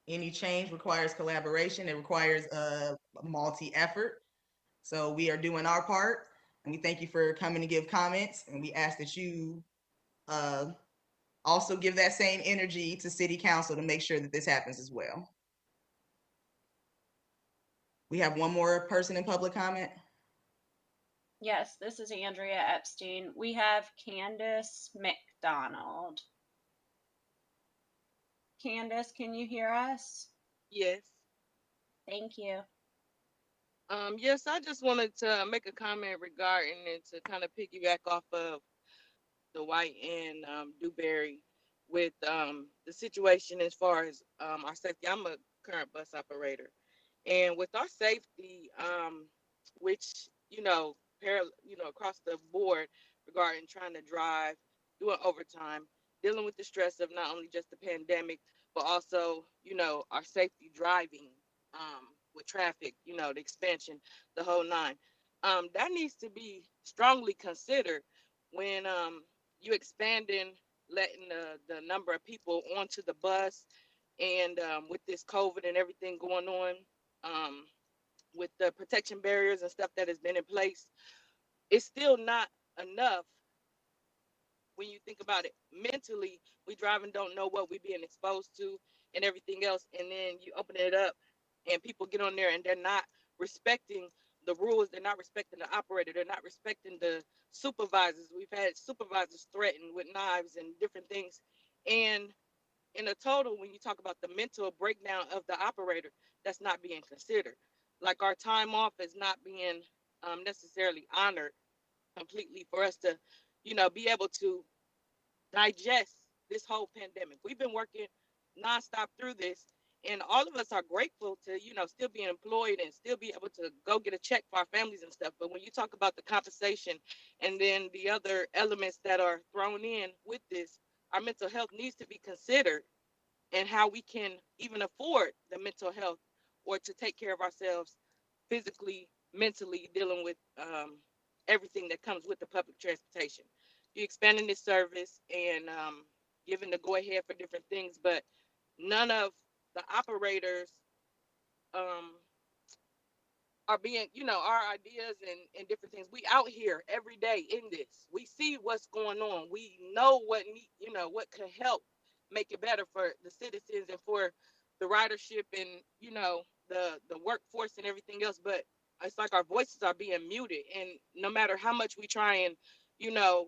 Any change requires collaboration. It requires a multi-effort. So we are doing our part, and we thank you for coming to give comments. And we ask that you also give that same energy to City Council to make sure that this happens as well. We have one more person in public comment. Yes, this is Andrea Epstein. We have Candace McDonald. Candace, can you hear us? Yes. Thank you. Yes, I just wanted to make a comment regarding it, to kind of piggyback off of the White and Dewberry with the situation as far as our safety. I'm a current bus operator, and with our safety, which across the board regarding trying to drive, doing overtime, dealing with the stress of not only just the pandemic, but also, our safety driving with traffic, the expansion, the whole nine. That needs to be strongly considered when you expanding, letting the number of people onto the bus, and with this COVID and everything going on, with the protection barriers and stuff that has been in place, it's still not enough. When you think about it mentally, we drive and don't know what we're being exposed to and everything else. And then you open it up and people get on there and they're not respecting the rules. They're not respecting the operator. They're not respecting the supervisors. We've had supervisors threatened with knives and different things. And in a total, when you talk about the mental breakdown of the operator, that's not being considered. Like our time off is not being necessarily honored completely for us to, be able to digest this whole pandemic. We've been working nonstop through this, and all of us are grateful to, still be employed and still be able to go get a check for our families and stuff. But when you talk about the compensation and then the other elements that are thrown in with this, our mental health needs to be considered, and how we can even afford the mental health or to take care of ourselves physically mentally dealing with everything that comes with the public transportation. You're expanding this service and giving the go ahead for different things, but none of the operators um, are being, our ideas and different things. We out here every day in this. We see what's going on. We know what what could help make it better for the citizens and for the ridership and the workforce and everything else. But it's like our voices are being muted, and no matter how much we try and you know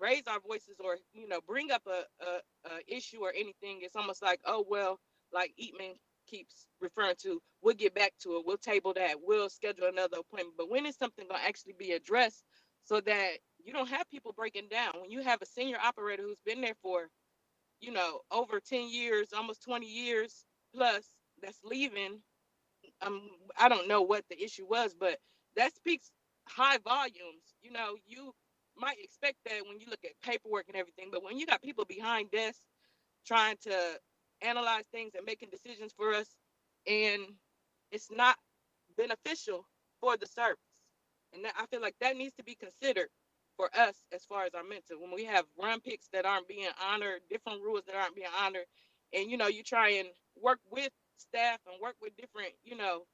raise our voices or bring up a issue or anything, it's almost like, oh well, like Eatman keeps referring to, we'll get back to it, we'll table that, we'll schedule another appointment. But when is something going to actually be addressed so that you don't have people breaking down? When you have a senior operator who's been there for over 10 years, almost 20 years plus, that's leaving, I don't know what the issue was, but that speaks high volumes. You might expect that when you look at paperwork and everything, but when you got people behind desks trying to analyze things and making decisions for us, and it's not beneficial for the service. And I feel like that needs to be considered for us as far as our mental. When we have run picks that aren't being honored, different rules that aren't being honored, and you try and work with staff and work with different,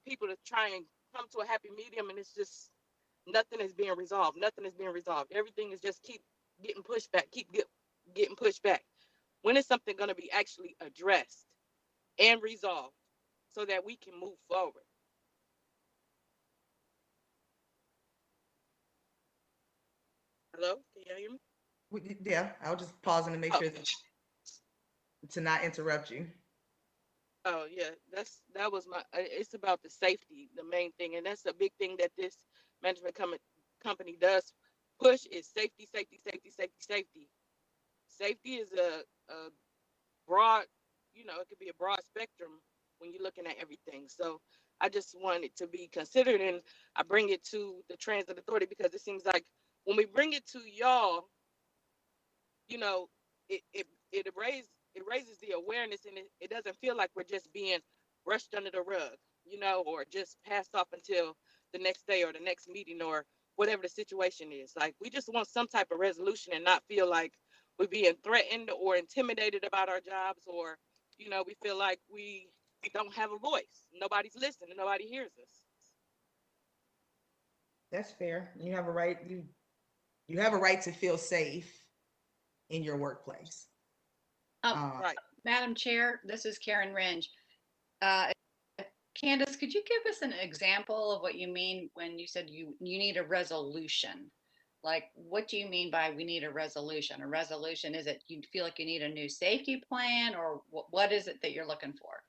people to try and come to a happy medium, and it's just nothing is being resolved. Nothing is being resolved. Everything is just keep getting pushed back, getting pushed back. When is something going to be actually addressed and resolved so that we can move forward? Hello, can you hear me? Yeah, I was just pausing to make Oh, sure to not interrupt you. oh yeah, that was my. It's about the safety, the main thing, and that's a big thing that this management company does push is safety, safety, safety, safety, safety. Safety is a broad, it could be a broad spectrum when you're looking at everything. So I just want it to be considered, and I bring it to the transit authority because it seems like when we bring it to y'all, you know, it raises the awareness, and it doesn't feel like we're just being brushed under the rug, or just passed off until the next day or the next meeting or whatever the situation is. Like we just want some type of resolution and not feel like we're being threatened or intimidated about our jobs, or we feel like we don't have a voice. Nobody's listening. Nobody hears us. That's fair. You have a right. You have a right to feel safe in your workplace. Right. Madam Chair, this is Karen Renge. Uh, Candace, could you give us an example of what you mean when you said you need a resolution? Like, what do you mean by we need a resolution? A resolution, is it you feel like you need a new safety plan, or what is it that you're looking for?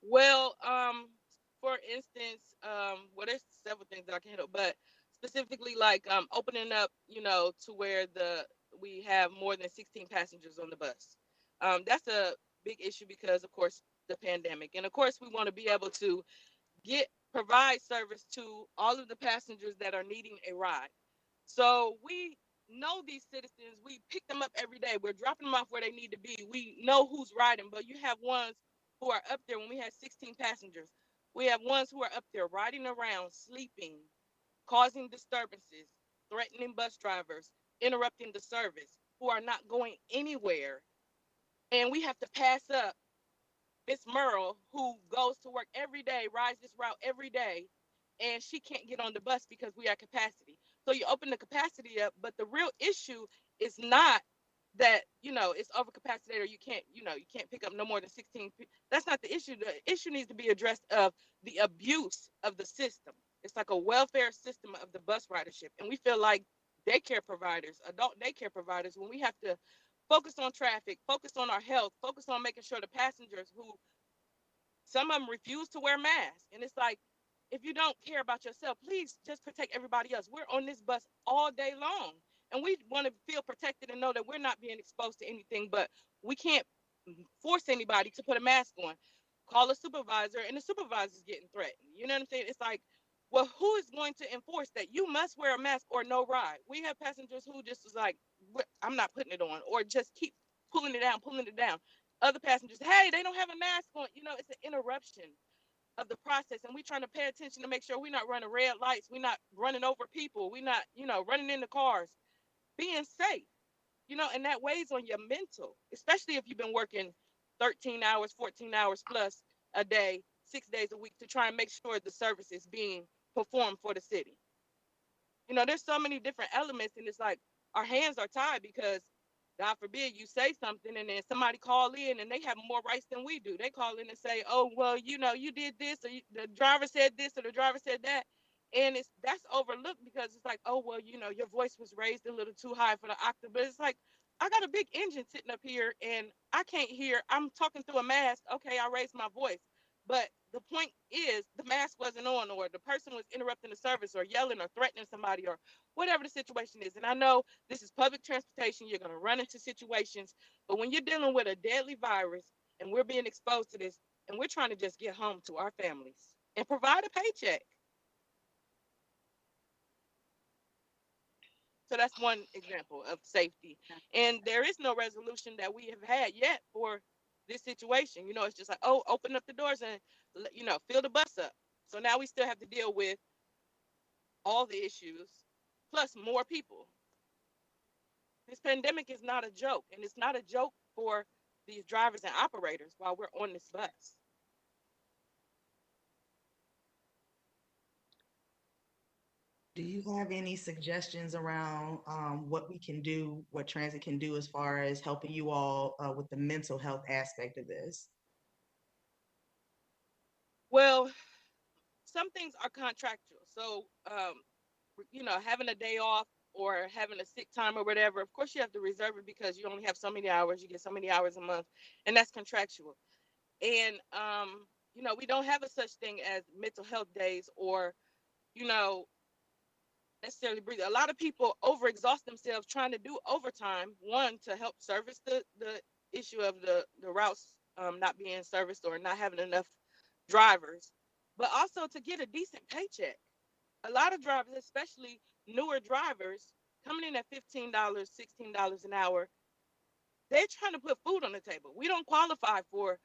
Well, for instance, well, there's several things that I can handle, but specifically like opening up, to where we have more than 16 passengers on the bus. That's a big issue because, of course, the pandemic, and of course, we want to be able to provide service to all of the passengers that are needing a ride. So we know these citizens. We pick them up every day. We're dropping them off where they need to be. We know who's riding, but you have ones who are up there. When we had 16 passengers, we have ones who are up there riding around, sleeping, causing disturbances, threatening bus drivers, interrupting the service, who are not going anywhere. And we have to pass up Miss Merle, who goes to work every day, rides this route every day, and she can't get on the bus because we are capacity. So you open the capacity up, but the real issue is not that it's overcapacity or you can't pick up no more than 16. That's not the issue. The issue needs to be addressed of the abuse of the system. It's like a welfare system of the bus ridership, and we feel like daycare providers, adult daycare providers, when we have to focus on traffic, focus on our health, focus on making sure the passengers who some of them refuse to wear masks. And it's like, if you don't care about yourself, please just protect everybody else. We're on this bus all day long, and we want to feel protected and know that we're not being exposed to anything, but we can't force anybody to put a mask on. Call a supervisor, and the supervisor's getting threatened. You know what I'm saying? It's like, well, who is going to enforce that you must wear a mask or no ride? We have passengers who just was like, I'm not putting it on, or just keep pulling it down, pulling it down. Other passengers, hey, they don't have a mask on. It's an interruption. of the process, and we're trying to pay attention to make sure we're not running red lights, we're not running over people, we're not, running into cars, being safe, and that weighs on your mental, especially if you've been working 13 hours, 14 hours plus a day, 6 days a week to try and make sure the service is being performed for the city. There's so many different elements, and it's like our hands are tied because God forbid you say something and then somebody call in and they have more rights than we do. They call in and say, "Oh, well, you did this, or the driver said this, or the driver said that," and that's overlooked because it's like, "Oh, well, your voice was raised a little too high for the octave." But it's like, I got a big engine sitting up here and I can't hear. I'm talking through a mask. Okay, I raised my voice. But the point is, the mask wasn't on, or the person was interrupting the service, or yelling, or threatening somebody, or whatever the situation is. And I know this is public transportation. You're going to run into situations. But when you're dealing with a deadly virus and we're being exposed to this, and we're trying to just get home to our families and provide a paycheck. So that's one example of safety. And there is no resolution that we have had yet for this situation. It's just like, oh, open up the doors and, fill the bus up. So now we still have to deal with all the issues plus more people. This pandemic is not a joke, and it's not a joke for these drivers and operators while we're on this bus. Do you have any suggestions around what we can do, what transit can do as far as helping you all with the mental health aspect of this? Well, some things are contractual. So, having a day off or having a sick time or whatever, of course you have to reserve it because you only have so many hours. You get so many hours a month, and that's contractual. And, we don't have a such thing as mental health days or, necessarily breathe. A lot of people overexhaust themselves trying to do overtime, one, to help service the issue of the routes not being serviced or not having enough drivers, but also to get a decent paycheck. A lot of drivers, especially newer drivers, coming in at $15, $16 an hour, they're trying to put food on the table. We don't qualify for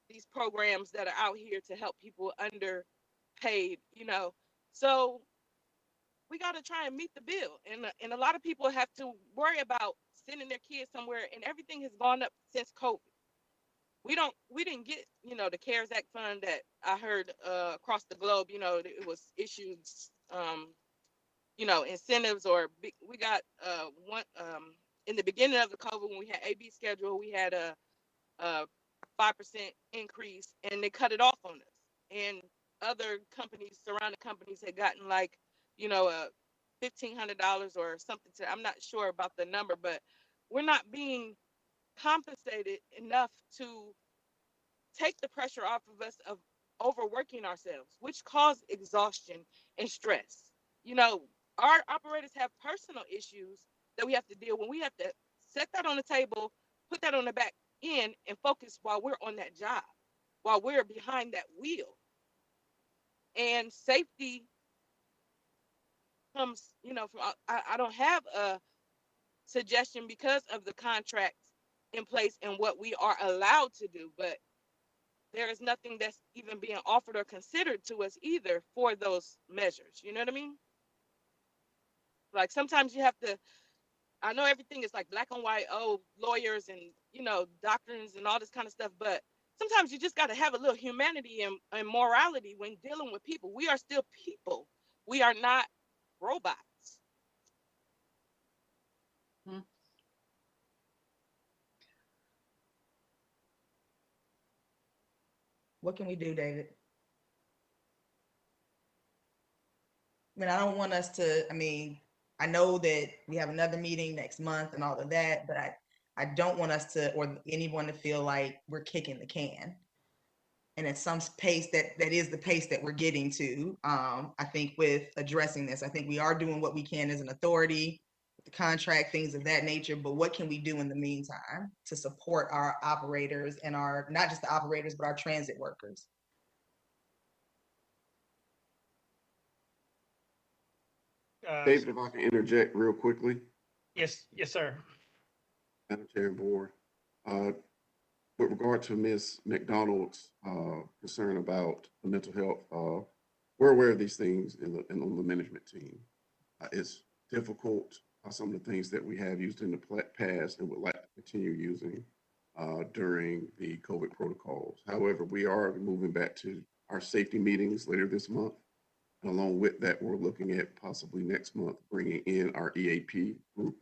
these programs that are out here to help people underpaid, So we got to try and meet the bill. And a lot of people have to worry about sending their kids somewhere, and everything has gone up since COVID. We didn't get, the CARES Act fund that I heard across the globe, it was issued, incentives, or we got one in the beginning of the COVID when we had AB schedule, we had a 5% increase, and they cut it off on us. And other companies, surrounding companies, had gotten like, $1,500 or something. I'm not sure about the number, but we're not being compensated enough to take the pressure off of us of overworking ourselves, which cause exhaustion and stress. Our operators have personal issues that we have to deal with. We have to set that on the table, put that on the back end, and focus while we're on that job, while we're behind that wheel. And safety comes, from, I don't have a suggestion because of the contracts in place and what we are allowed to do, but there is nothing that's even being offered or considered to us either for those measures. You know what I mean? Like sometimes you have to, I know everything is like black and white, oh, lawyers and, doctrines and all this kind of stuff, but sometimes you just got to have a little humanity and morality when dealing with people. We are still people. We are not robots. What can we do, David? I don't want us to, I know that we have another meeting next month and all of that, but I don't want us to, or anyone to feel like we're kicking the can. And at some pace that is the pace that we're getting to. I think with addressing this, I think we are doing what we can as an authority, the contract, things of that nature, but what can we do in the meantime to support our operators and our, not just the operators, but our transit workers? David, if I can interject real quickly. Yes, sir. Madam Chair and Board. with regard to Ms. McDonald's concern about the mental health, we're aware of these things on the management team. It's difficult, some of the things that we have used in the past and would like to continue using during the COVID protocols. However, we are moving back to our safety meetings later this month. And along with that, we're looking at possibly next month bringing in our EAP group.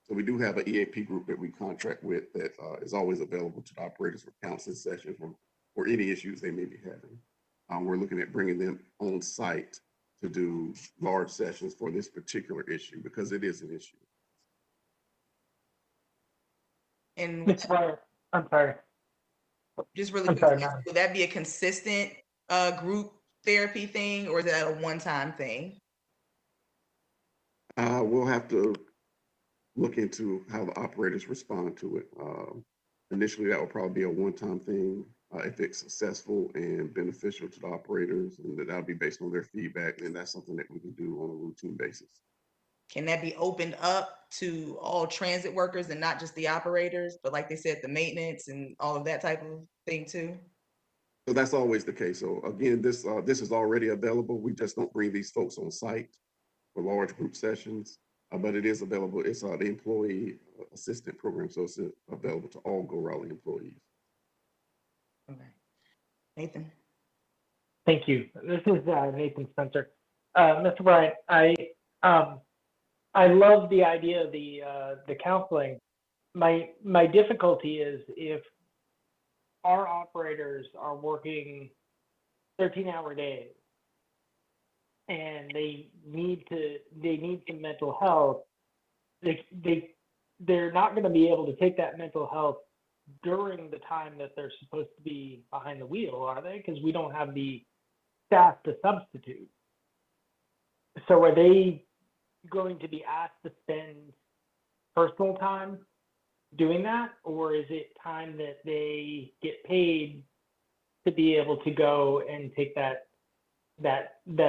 So we do have an EAP group that we contract with that is always available to the operators for counseling sessions or any issues they may be having. We're looking at bringing them on site to do large sessions for this particular issue because it is an issue. And Mr. Breyer, I'm sorry. just really I'm quick, sorry, ma'am. would that be a consistent group therapy thing, or is that a one-time thing? We'll have to look into how the operators respond to it. Initially, that will probably be a one-time thing. If it's successful and beneficial to the operators, and that'll be based on their feedback, then that's something that we can do on a routine basis. Can that be opened up to all transit workers and not just the operators, but like they said, the maintenance and all of that type of thing too? So that's always the case. So again, this is already available. We just don't bring these folks on site for large group sessions, but it is available. It's the employee assistant program, so it's available to all Go Raleigh employees. Okay. Nathan. Thank you. This is Nathan Spencer. Mr. Bryant, I love the idea of the counseling. My difficulty is if our operators are working 13-hour days and they need some mental health, they're not going to be able to take that mental health during the time that they're supposed to be behind the wheel, are they? Because we don't have the staff to substitute. So are they going to be asked to spend personal time doing that, or is it time that they get paid to be able to go and take that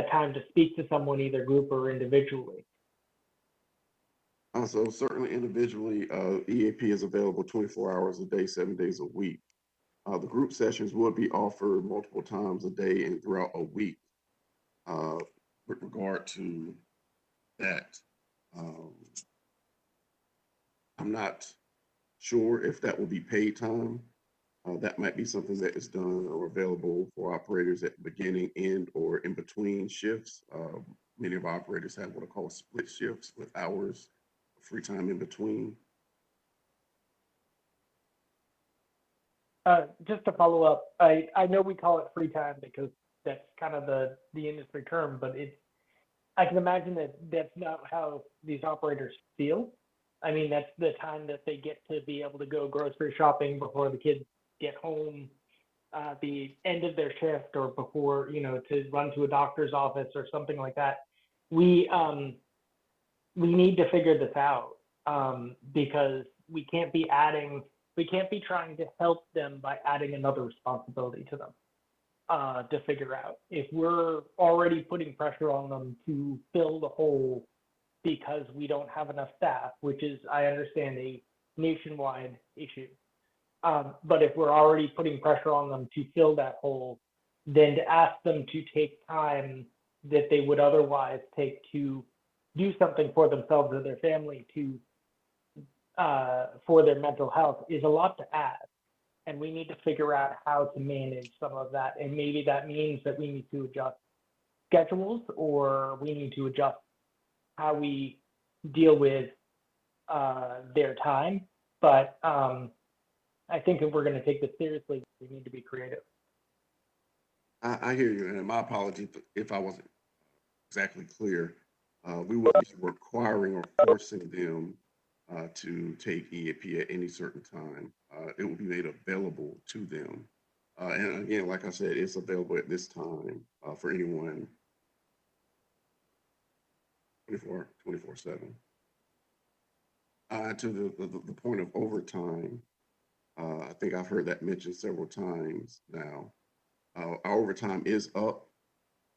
time to speak to someone, either group or individually? So certainly individually, EAP is available 24 hours a day, 7 days a week. The group sessions would be offered multiple times a day and throughout a week. With regard to that, I'm not sure if that will be paid time. That might be something that is done or available for operators at the beginning, end, or in between shifts. Many of our operators have what are called split shifts with hours of free time in between. Just to follow up, I know we call it free time because that's kind of the industry term, but I can imagine that that's not how these operators feel. I mean, that's the time that they get to be able to go grocery shopping before the kids get home, the end of their shift, or before, to run to a doctor's office or something like that. We need to figure this out because we can't be trying to help them by adding another responsibility to them to figure out. If we're already putting pressure on them to fill the hole because we don't have enough staff, which is, I understand, a nationwide issue. But if we're already putting pressure on them to fill that hole, then to ask them to take time that they would otherwise take to do something for themselves or their family for their mental health is a lot to ask. And we need to figure out how to manage some of that. And maybe that means that we need to adjust schedules, or we need to adjust how we deal with their time. But I think if we're going to take this seriously, we need to be creative. I hear you, and my apologies if I wasn't exactly clear. We will be requiring or forcing them to take EAP at any certain time. It will be made available to them. And again, like I said, it's available at this time for anyone 24/7. To the point of overtime, I think I've heard that mentioned several times now. Our overtime is up.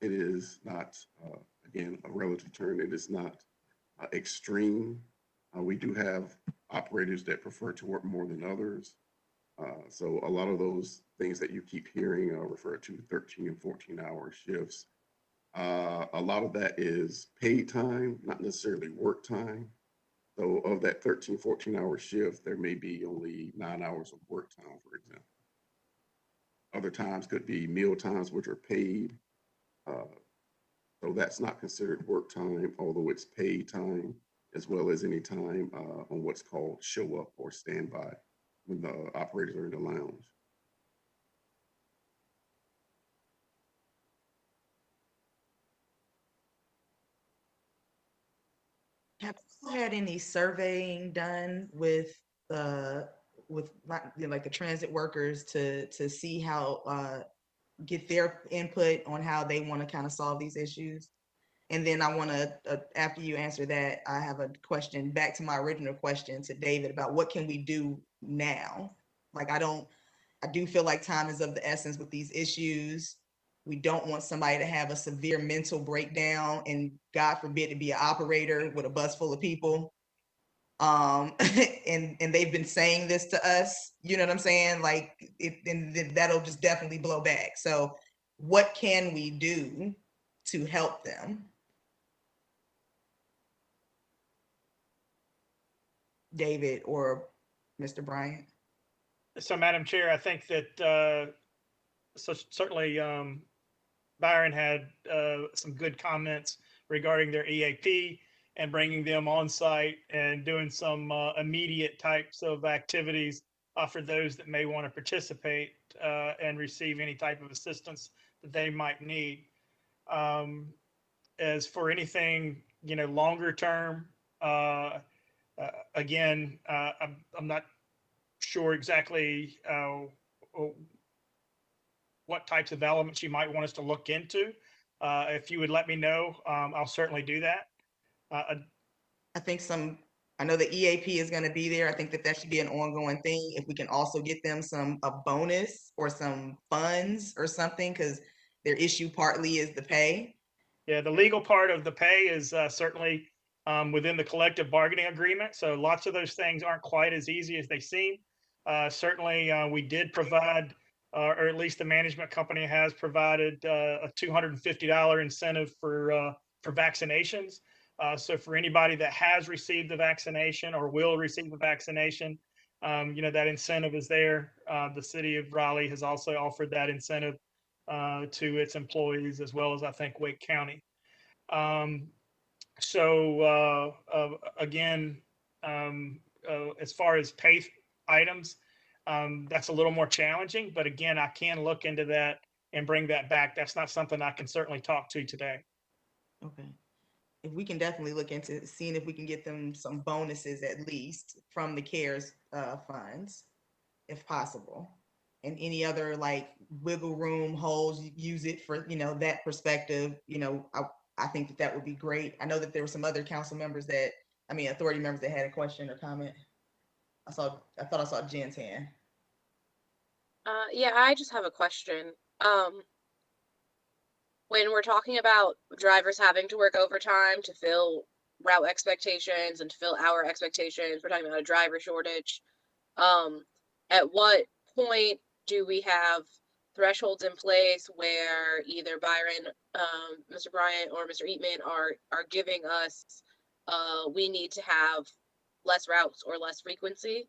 It is not, again, a relative term. It is not extreme. We do have operators that prefer to work more than others. So a lot of those things that you keep hearing refer to 13 and 14-hour shifts. A lot of that is paid time, not necessarily work time. So of that 13, 14-hour shift, there may be only 9 hours of work time, for example. Other times could be meal times, which are paid. So that's not considered work time, although it's paid time, as well as any time on what's called show up or standby when the operators are in the lounge. Have you had any surveying done with like the transit workers to see how get their input on how they want to kind of solve these issues? And then I want to, after you answer that, I have a question back to my original question to David about what can we do now? Like, I do feel like time is of the essence with these issues. We don't want somebody to have a severe mental breakdown and God forbid to be an operator with a bus full of people. And they've been saying this to us, you know what I'm saying? Like and that'll just definitely blow back. So what can we do to help them? David or Mr. Bryant? So, Madam Chair, I think that so certainly Byron had some good comments regarding their EAP and bringing them on site and doing some immediate types of activities for those that may want to participate and receive any type of assistance that they might need. As for anything, longer term, again, I'm not sure exactly what types of elements you might want us to look into. If you would let me know, I'll certainly do that. I know the EAP is going to be there. I think that should be an ongoing thing. If we can also get them a bonus or some funds or something, because their issue partly is the pay. Yeah, the legal part of the pay is certainly within the collective bargaining agreement. So lots of those things aren't quite as easy as they seem. Certainly, we did provide, or at least the management company has provided a $250 incentive for vaccinations. So for anybody that has received the vaccination or will receive the vaccination, that incentive is there. The city of Raleigh has also offered that incentive to its employees, as well as I think Wake County. Again, as far as pay items, that's a little more challenging, but again, I can look into that and bring that back. That's not something I can certainly talk to today. Okay. If we can definitely look into seeing if we can get them some bonuses at least from the CARES funds, if possible. And any other like wiggle room holes, use it for, that perspective, I think that would be great. I know that there were some other council members authority members that had a question or comment. I thought I saw Jen's hand. Yeah, I just have a question. When we're talking about drivers having to work overtime to fill route expectations and to fill hour expectations, we're talking about a driver shortage. At what point do we have thresholds in place where either Byron, Mr. Bryant, or Mr. Eatman are giving us we need to have less routes or less frequency?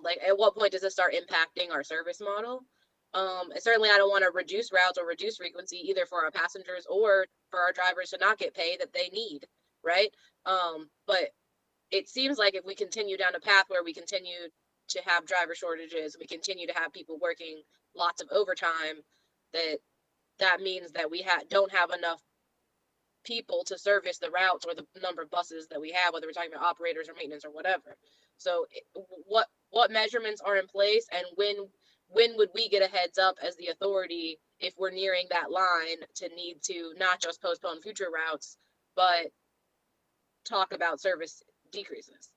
Like at what point does this start impacting our service model? And certainly I don't want to reduce routes or reduce frequency either for our passengers or for our drivers to not get pay that they need, right? But it seems like if we continue down a path where we continue to have driver shortages, we continue to have people working lots of overtime, that means that we don't have enough people to service the routes or the number of buses that we have, whether we're talking about operators or maintenance or whatever. So what measurements are in place, and when would we get a heads up as the authority if we're nearing that line to need to not just postpone future routes, but talk about service decreases?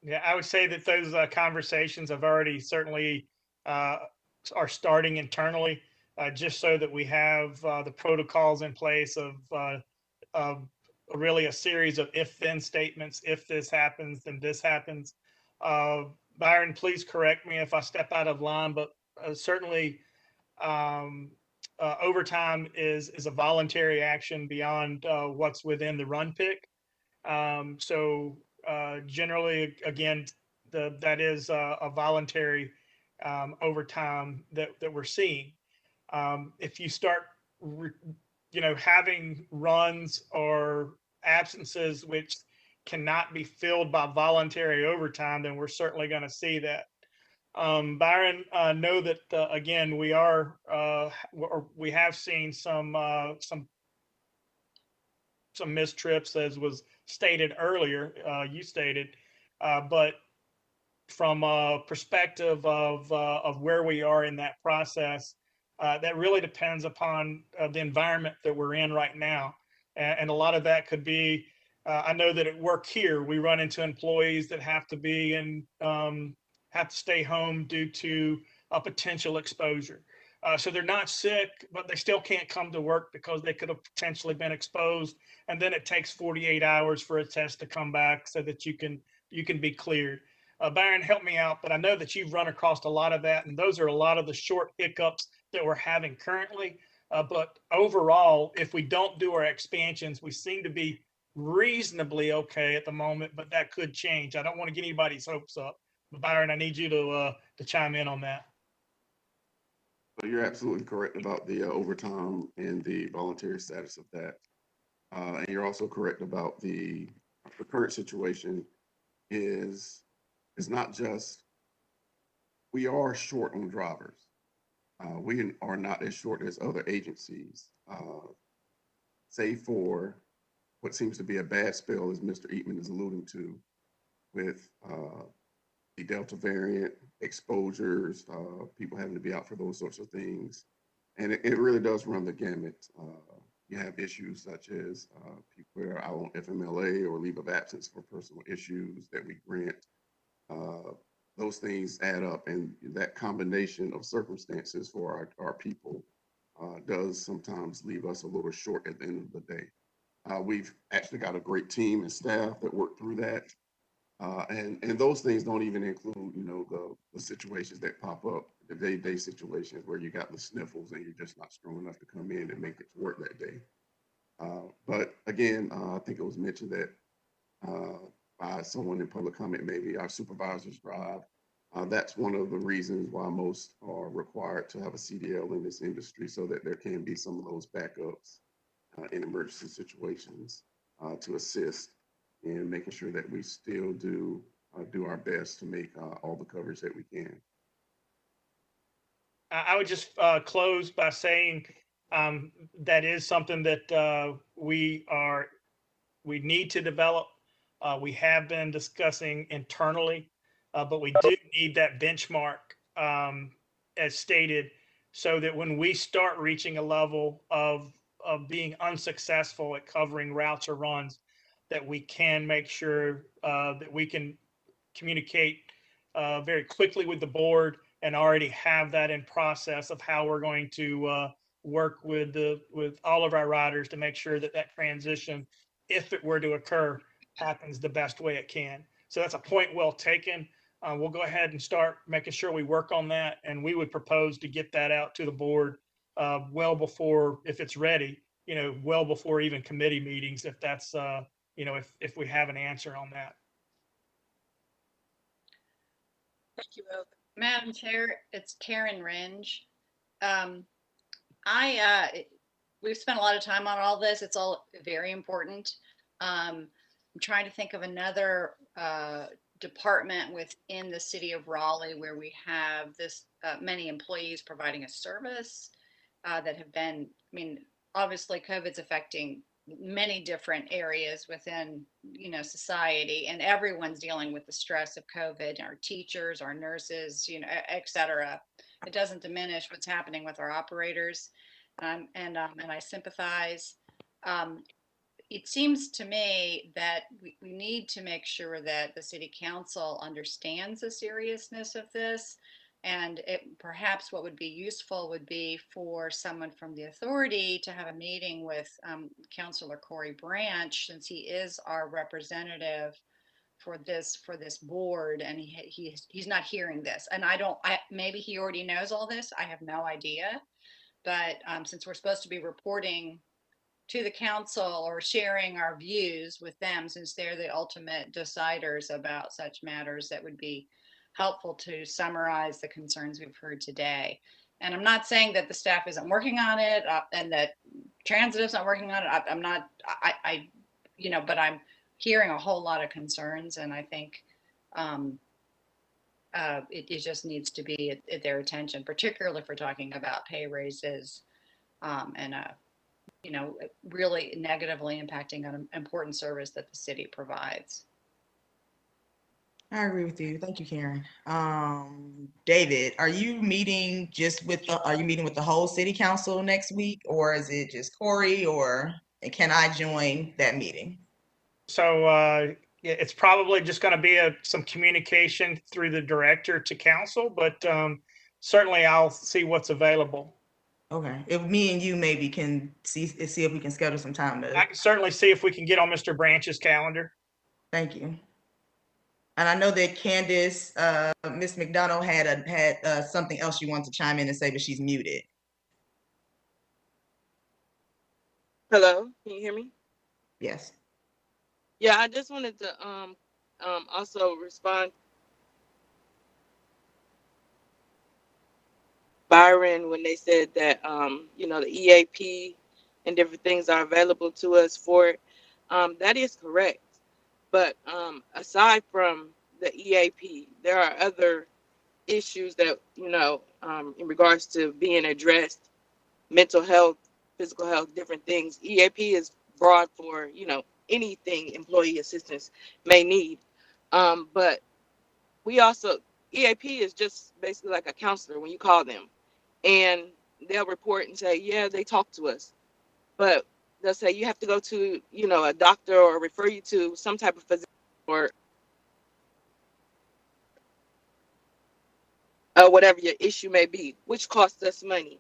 Yeah, I would say that those conversations have already certainly are starting internally, just so that we have the protocols in place of really a series of if-then statements. If this happens, then this happens. Byron, please correct me if I step out of line, but certainly overtime is a voluntary action beyond what's within the run pick. So generally, again, that is a voluntary overtime that we're seeing. If you start, having runs or absences which cannot be filled by voluntary overtime, then we're certainly going to see that. Byron, know that again we have seen some missed trips, as was stated earlier. You stated, but from a perspective of where we are in that process, that really depends upon the environment that we're in right now, and a lot of that could be. I know that at work here, we run into employees that have to be in have to stay home due to a potential exposure. So they're not sick, but they still can't come to work because they could have potentially been exposed. And then it takes 48 hours for a test to come back so that you can be cleared. Byron, help me out, but I know that you've run across a lot of that, and those are a lot of the short hiccups that we're having currently. But overall, if we don't do our expansions, we seem to be reasonably okay at the moment, but that could change. I don't want to get anybody's hopes up. But Byron, I need you to chime in on that. So you're absolutely correct about the overtime and the voluntary status of that. And you're also correct about the current situation is not just, we are short on drivers. We are not as short as other agencies, save for what seems to be a bad spell, as Mr. Eatman is alluding to, with the Delta variant exposures, people having to be out for those sorts of things. And it really does run the gamut. You have issues such as people that are out on FMLA or leave of absence for personal issues that we grant. Those things add up, and that combination of circumstances for our people does sometimes leave us a little short at the end of the day. We've actually got a great team and staff that work through that. And those things don't even include, the situations that pop up, the day-to-day situations where you got the sniffles and you're just not strong enough to come in and make it to work that day. But again, I think it was mentioned that by someone in public comment, maybe our supervisors drive. That's one of the reasons why most are required to have a CDL in this industry, so that there can be some of those backups in emergency situations to assist in making sure that we still do our best to make all the coverage that we can. I would just close by saying that is something that we need to develop. We have been discussing internally, but we do need that benchmark, as stated, so that when we start reaching a level of being unsuccessful at covering routes or runs, that we can make sure that we can communicate very quickly with the board and already have that in process of how we're going to work with all of our riders to make sure that transition, if it were to occur, happens the best way it can. So that's a point well taken. We'll go ahead and start making sure we work on that, and we would propose to get that out to the board well before, if it's ready, well before even committee meetings, if that's if we have an answer on that. Thank you both. Madam Chair, it's Karen Renge. We've spent a lot of time on all this. It's all very important. I'm trying to think of another department within the city of Raleigh where we have this many employees providing a service that have been, obviously COVID's affecting many different areas within, society, and everyone's dealing with the stress of COVID, our teachers, our nurses, et cetera. It doesn't diminish what's happening with our operators. And I sympathize. It seems to me that we need to make sure that the city council understands the seriousness of this. And perhaps what would be useful would be for someone from the authority to have a meeting with Councilor Corey Branch, since he is our representative for this board, and he's not hearing this. And maybe he already knows all this. I have no idea. But since we're supposed to be reporting to the council or sharing our views with them, since they're the ultimate deciders about such matters, that would be helpful to summarize the concerns we've heard today. And I'm not saying that the staff isn't working on it and that transit isn't working on it. I'm not, but I'm hearing a whole lot of concerns, and I think it just needs to be at their attention, particularly if we're talking about pay raises and really negatively impacting an important service that the city provides. I agree with you. Thank you, Karen. David, are you meeting with the whole city council next week, or is it just Corey, and can I join that meeting? So yeah, it's probably just going to be some communication through the director to council, but certainly I'll see what's available. Okay. If me and you maybe can see if we can schedule some time I can certainly see if we can get on Mr. Branch's calendar. Thank you. And I know that Candace, Ms. McDonald had something else she wanted to chime in and say, but she's muted. Hello, can you hear me? Yes. Yeah, I just wanted to also respond, Byron, when they said that the EAP and different things are available to us for it. That is correct. But aside from the EAP, there are other issues that, in regards to being addressed, mental health, physical health, different things. EAP is broad for, anything employee assistance may need. But we also, EAP is just basically like a counselor when you call them, and they'll report and say, yeah, they talk to us. But they'll say you have to go to, a doctor or refer you to some type of physician or whatever your issue may be, which costs us money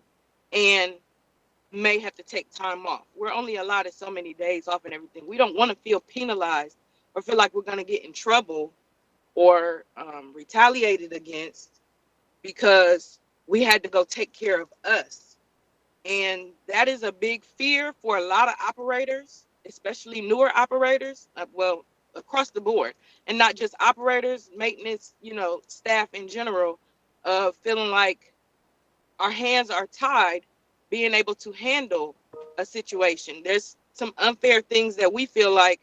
and may have to take time off. We're only allotted so many days off and everything. We don't want to feel penalized or feel like we're going to get in trouble or retaliated against because we had to go take care of us. And that is a big fear for a lot of operators, especially newer operators, across the board, and not just operators, maintenance, staff in general, of feeling like our hands are tied, being able to handle a situation. There's some unfair things that we feel like,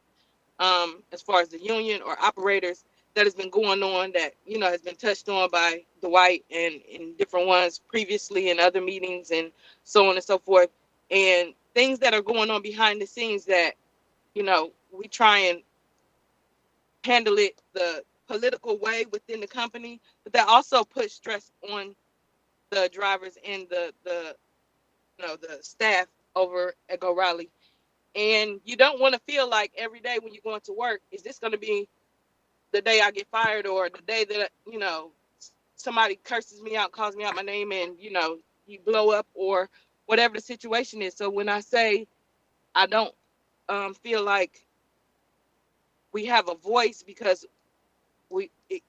as far as the union or operators, that has been going on that, has been touched on by Dwight and different ones previously in other meetings and so on and so forth. And things that are going on behind the scenes that, we try and handle it the political way within the company, but that also puts stress on the drivers and the staff over at Go Raleigh. And you don't want to feel like every day when you're going to work, is this going to be the day I get fired, or the day that, somebody curses me out, calls me out my name, and, you blow up, or whatever the situation is. So when I say I don't feel like we have a voice, because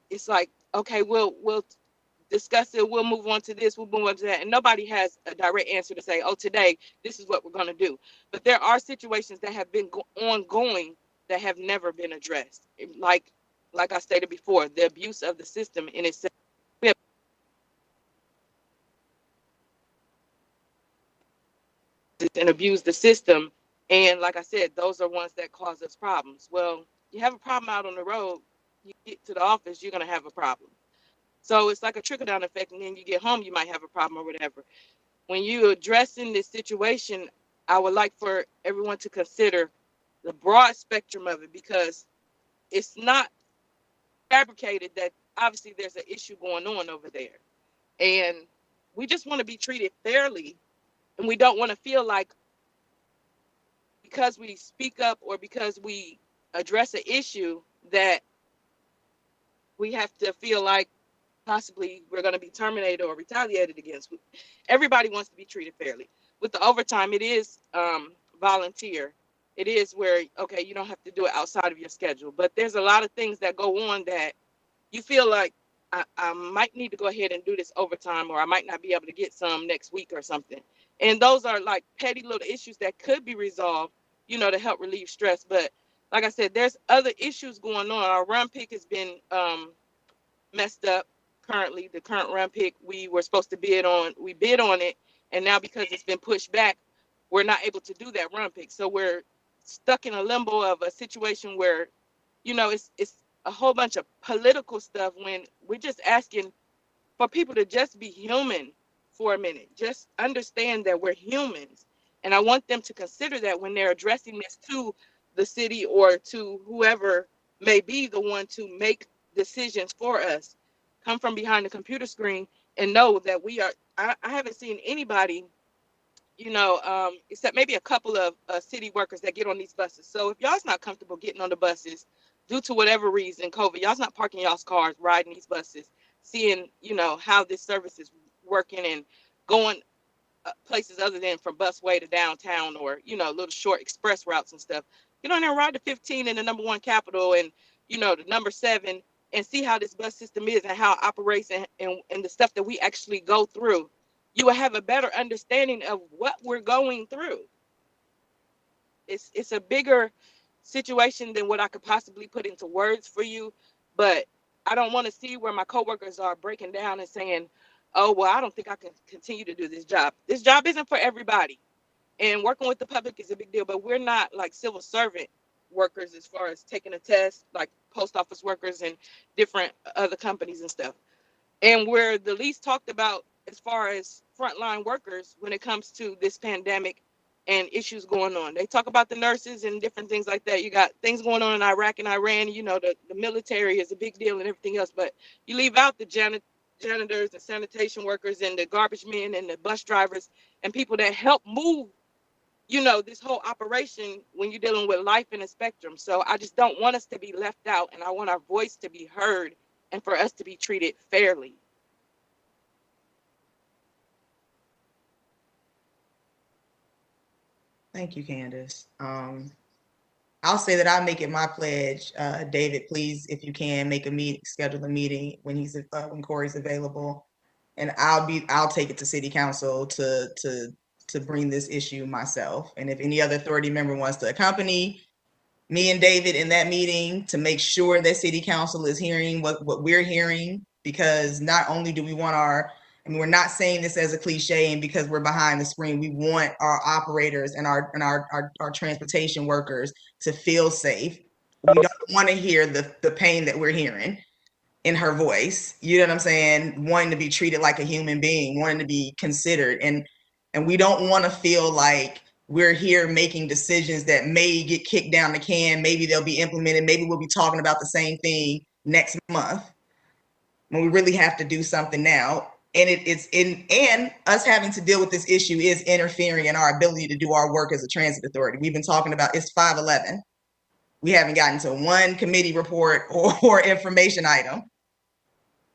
it's like, okay, we'll discuss it, we'll move on to this, we'll move on to that, and nobody has a direct answer to say, oh, today this is what we're going to do. But there are situations that have been ongoing that have never been addressed, like I stated before, the abuse of the system in itself. We have and abuse the system, and like I said, those are ones that cause us problems. Well, you have a problem out on the road, you get to the office, you're going to have a problem. So it's like a trickle-down effect, and then you get home, you might have a problem or whatever. When you're addressing this situation, I would like for everyone to consider the broad spectrum of it, because it's not fabricated that obviously there's an issue going on over there. And we just want to be treated fairly, and we don't want to feel like because we speak up or because we address an issue that we have to feel like possibly we're going to be terminated or retaliated against. Everybody wants to be treated fairly. With the overtime, it is volunteer. it is where, okay, you don't have to do it outside of your schedule. But there's a lot of things that go on that you feel like I might need to go ahead and do this overtime, or I might not be able to get some next week or something. And those are like petty little issues that could be resolved, to help relieve stress. But like I said, there's other issues going on. Our run pick has been messed up currently. The current run pick we were supposed to bid on, we bid on it, and now because it's been pushed back, we're not able to do that run pick. So we're stuck in a limbo of a situation where, it's a whole bunch of political stuff when we're just asking for people to just be human for a minute. Just understand that we're humans. And I want them to consider that when they're addressing this to the city or to whoever may be the one to make decisions for us. Come from behind the computer screen and know that I haven't seen anybody, except maybe a couple of city workers that get on these buses. So if y'all's not comfortable getting on the buses due to whatever reason, COVID, y'all's not parking y'all's cars, riding these buses, seeing, how this service is working and going places other than from busway to downtown or, little short express routes and stuff. Get on there and ride the 15 in the number 1 capital and, the number 7 and see how this bus system is and how it operates and the stuff that we actually go through. You will have a better understanding of what we're going through. It's a bigger situation than what I could possibly put into words for you, but I don't want to see where my coworkers are breaking down and saying, oh, well, I don't think I can continue to do this job. This job isn't for everybody. And working with the public is a big deal, but we're not like civil servant workers as far as taking a test, like post office workers and different other companies and stuff. And we're the least talked about as far as frontline workers when it comes to this pandemic and issues going on. They talk about the nurses and different things like that. You got things going on in Iraq and Iran, the military is a big deal and everything else, but you leave out the janitors and sanitation workers and the garbage men and the bus drivers and people that help move, this whole operation when you're dealing with life in a spectrum. So I just don't want us to be left out, and I want our voice to be heard and for us to be treated fairly. Thank you, Candace. I'll say that I make it my pledge, David, please, if you can, schedule a meeting when when Corey's available, and I'll take it to City Council to bring this issue myself. And if any other authority member wants to accompany me and David in that meeting to make sure that City Council is hearing what we're hearing, because not only do we want we're not saying this as a cliche and because we're behind the screen, we want our operators and our transportation workers to feel safe. We don't want to hear the pain that we're hearing in her voice. You know what I'm saying? Wanting to be treated like a human being, wanting to be considered. And we don't want to feel like we're here making decisions that may get kicked down the can. Maybe they'll be implemented. Maybe we'll be talking about the same thing next month when we really have to do something now. And and us having to deal with this issue is interfering in our ability to do our work as a transit authority. We've been talking about it's 5/11. We haven't gotten to one committee report or information item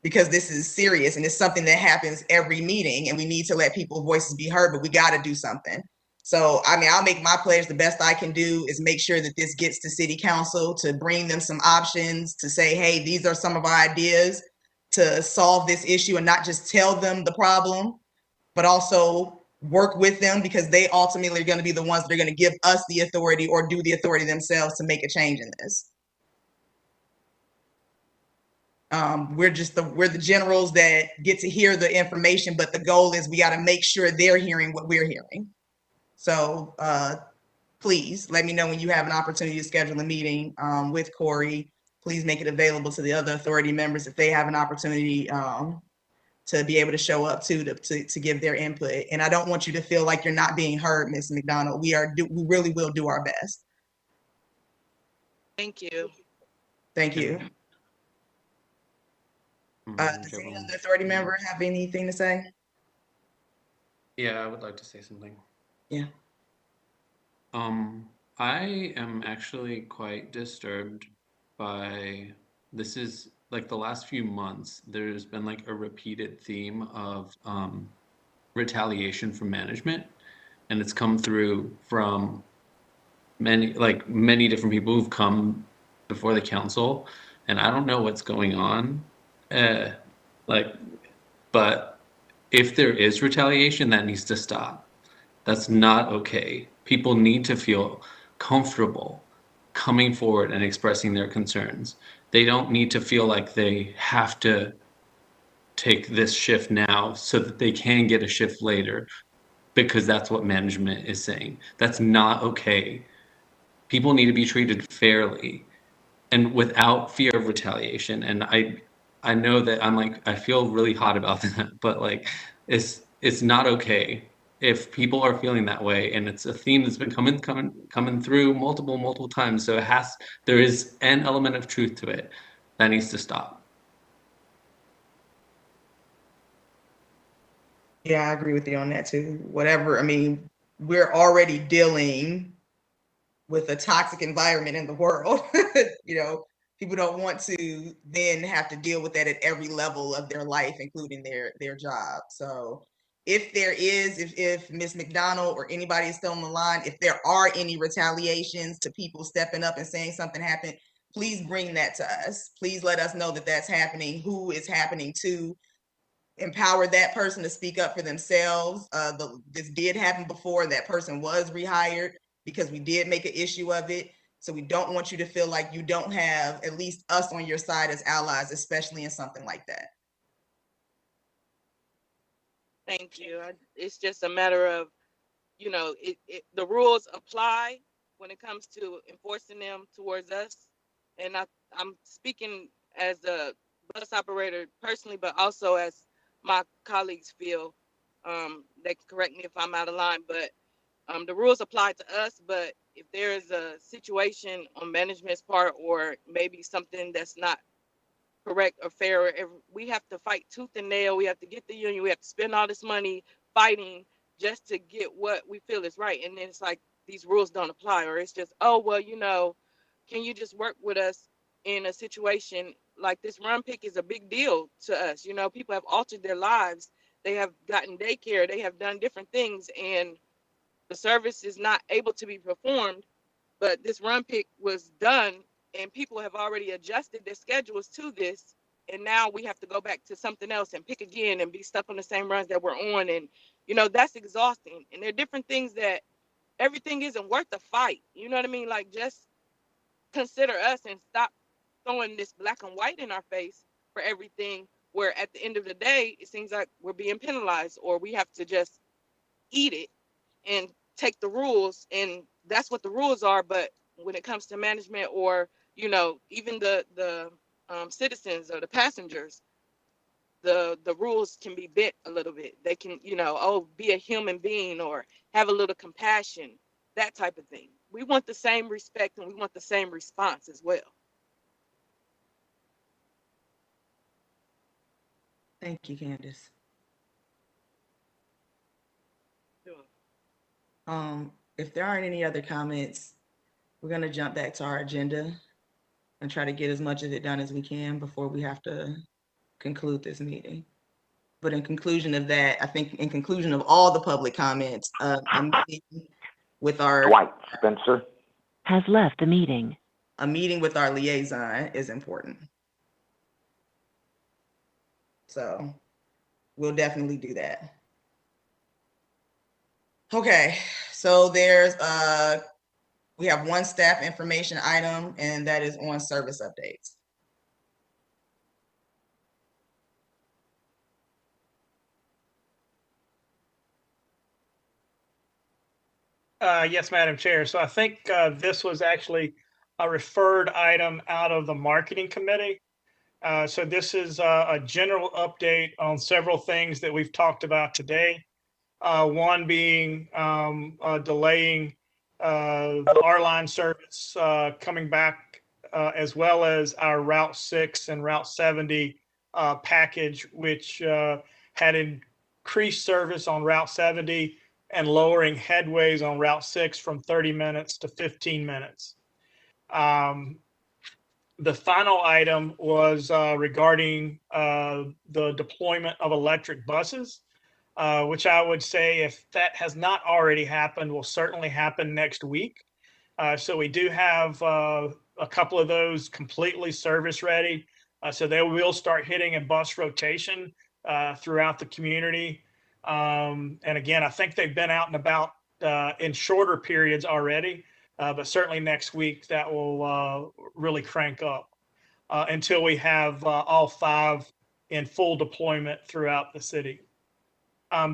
because this is serious and it's something that happens every meeting and we need to let people's voices be heard, but we got to do something. So, I'll make my pledge. The best I can do is make sure that this gets to City Council to bring them some options to say, hey, these are some of our ideas to solve this issue, and not just tell them the problem, but also work with them, because they ultimately are going to be the ones that are going to give us the authority or do the authority themselves to make a change in this. We're the generals that get to hear the information, but the goal is we got to make sure they're hearing what we're hearing. So please let me know when you have an opportunity to schedule a meeting with Corey. Please make it available to the other authority members if they have an opportunity to be able to show up to give their input. And I don't want you to feel like you're not being heard, Ms. McDonald. We really will do our best. Thank you. Thank you. Does any other authority member have anything to say? Yeah, I would like to say something. Yeah. I am actually quite disturbed by this. Is like the last few months, there's been like a repeated theme of retaliation from management, and it's come through from many different people who've come before the council, and I don't know what's going on. Like, but if there is retaliation, that needs to stop. That's not okay. People need to feel comfortable coming forward and expressing their concerns. They don't need to feel like they have to take this shift now so that they can get a shift later because that's what management is saying. That's not okay. People need to be treated fairly and without fear of retaliation. And I know that I feel really hot about that, but like it's not okay if people are feeling that way. And it's a theme that's been coming through multiple times. So there is an element of truth to it that needs to stop. Yeah, I agree with you on that too. Whatever, I mean, we're already dealing with a toxic environment in the world. You know, people don't want to then have to deal with that at every level of their life, including their job. So if Ms. McDonald or anybody is still on the line, if there are any retaliations to people stepping up and saying something happened, please bring that to us. Please let us know that that's happening, who is happening to. Empower that person to speak up for themselves. This did happen before. That person was rehired because we did make an issue of it. So we don't want you to feel like you don't have at least us on your side as allies, especially in something like that. Thank you. It's just a matter of, the rules apply when it comes to enforcing them towards us. And I'm speaking as a bus operator personally, but also as my colleagues feel. They can correct me if I'm out of line, but the rules apply to us. But if there is a situation on management's part, or maybe something that's not correct or fair, we have to fight tooth and nail. We have to get the union. We have to spend all this money fighting just to get what we feel is right. And then it's like these rules don't apply, or it's just, oh, well, can you just work with us in a situation like this? Run pick is a big deal to us. People have altered their lives. They have gotten daycare. They have done different things, and the service is not able to be performed. But this run pick was done, and people have already adjusted their schedules to this. And now we have to go back to something else and pick again and be stuck on the same runs that we're on. And, that's exhausting. And there are different things that everything isn't worth the fight. You know what I mean? Like, just consider us and stop throwing this black and white in our face for everything, where at the end of the day, it seems like we're being penalized, or we have to just eat it and take the rules, and that's what the rules are. But when it comes to management, or even the citizens or the passengers, the rules can be bent a little bit. They can, be a human being, or have a little compassion, that type of thing. We want the same respect, and we want the same response as well. Thank you, Candace. Sure. If there aren't any other comments, we're going to jump back to our agenda and try to get as much of it done as we can before we have to conclude this meeting. But in conclusion of that, I think in conclusion of all the public comments, a meeting with our Dwight Spencer has left the meeting. A meeting with our liaison is important. So we'll definitely do that. Okay, so we have one staff information item, and that is on service updates. Yes, Madam Chair. So I think this was actually a referred item out of the marketing committee. So this is a general update on several things that we've talked about today. One being delaying the R-Line service coming back, as well as our Route 6 and Route 70 package, which had increased service on Route 70 and lowering headways on Route 6 from 30 minutes to 15 minutes. The final item was regarding the deployment of electric buses, which I would say, if that has not already happened, will certainly happen next week. So we do have a couple of those completely service ready. So they will start hitting a bus rotation throughout the community. And again, I think they've been out and about in shorter periods already, but certainly next week that will really crank up until we have all 5 in full deployment throughout the city.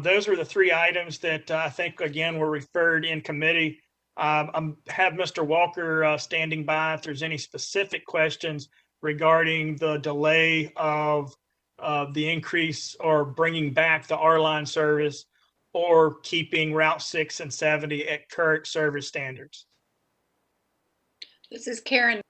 Those are the 3 items that I think, again, were referred in committee. I have Mr. Walker standing by if there's any specific questions regarding the delay of the increase or bringing back the R-Line service or keeping Route 6 and 70 at current service standards. This is Karen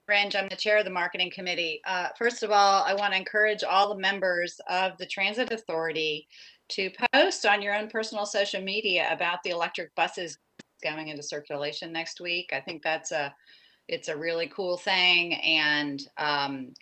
Range. I'm the chair of the marketing committee. First of all, I want to encourage all the members of the Transit Authority to post on your own personal social media about the electric buses going into circulation next week. I think it's a really cool thing, and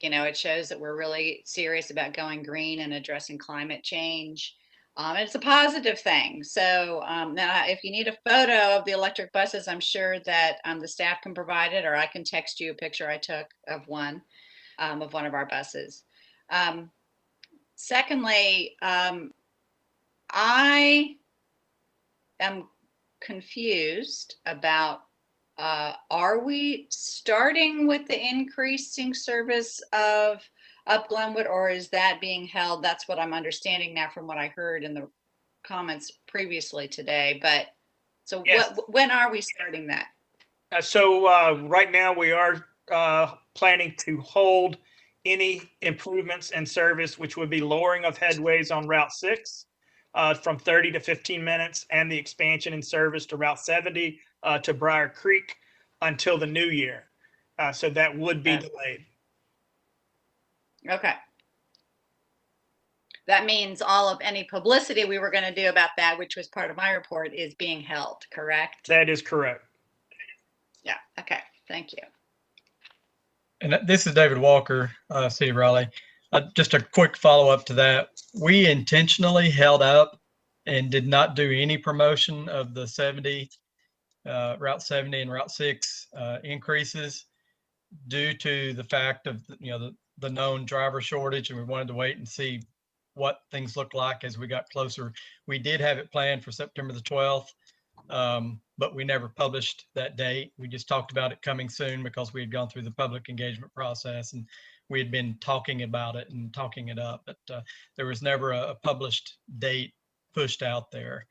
you know, it shows that we're really serious about going green and addressing climate change. And it's a positive thing. So now, if you need a photo of the electric buses, I'm sure that the staff can provide it, or I can text you a picture I took of one of our buses. Secondly, I am confused about, are we starting with the increasing service of up Glenwood, or is that being held? That's what I'm understanding now from what I heard in the comments previously today. But so Yes. when are we starting that? So right now we are planning to hold any improvements in service, which would be lowering of headways on Route 6 from 30 to 15 minutes, and the expansion in service to Route 70 to Briar Creek until the new year. So that would be delayed. Okay. That means all of any publicity we were going to do about that, which was part of my report, is being held, correct? That is correct. Yeah. Okay. Thank you. And this is David Walker, City of Raleigh. Just a quick follow-up to that. We intentionally held up and did not do any promotion of the 70, Route 70 and Route 6 increases due to the fact of, you know, the known driver shortage, and we wanted to wait and see what things looked like as we got closer. We did have it planned for September the 12th, but we never published that date. We just talked about it coming soon because we had gone through the public engagement process and we had been talking about it and talking it up, but there was never a published date pushed out there.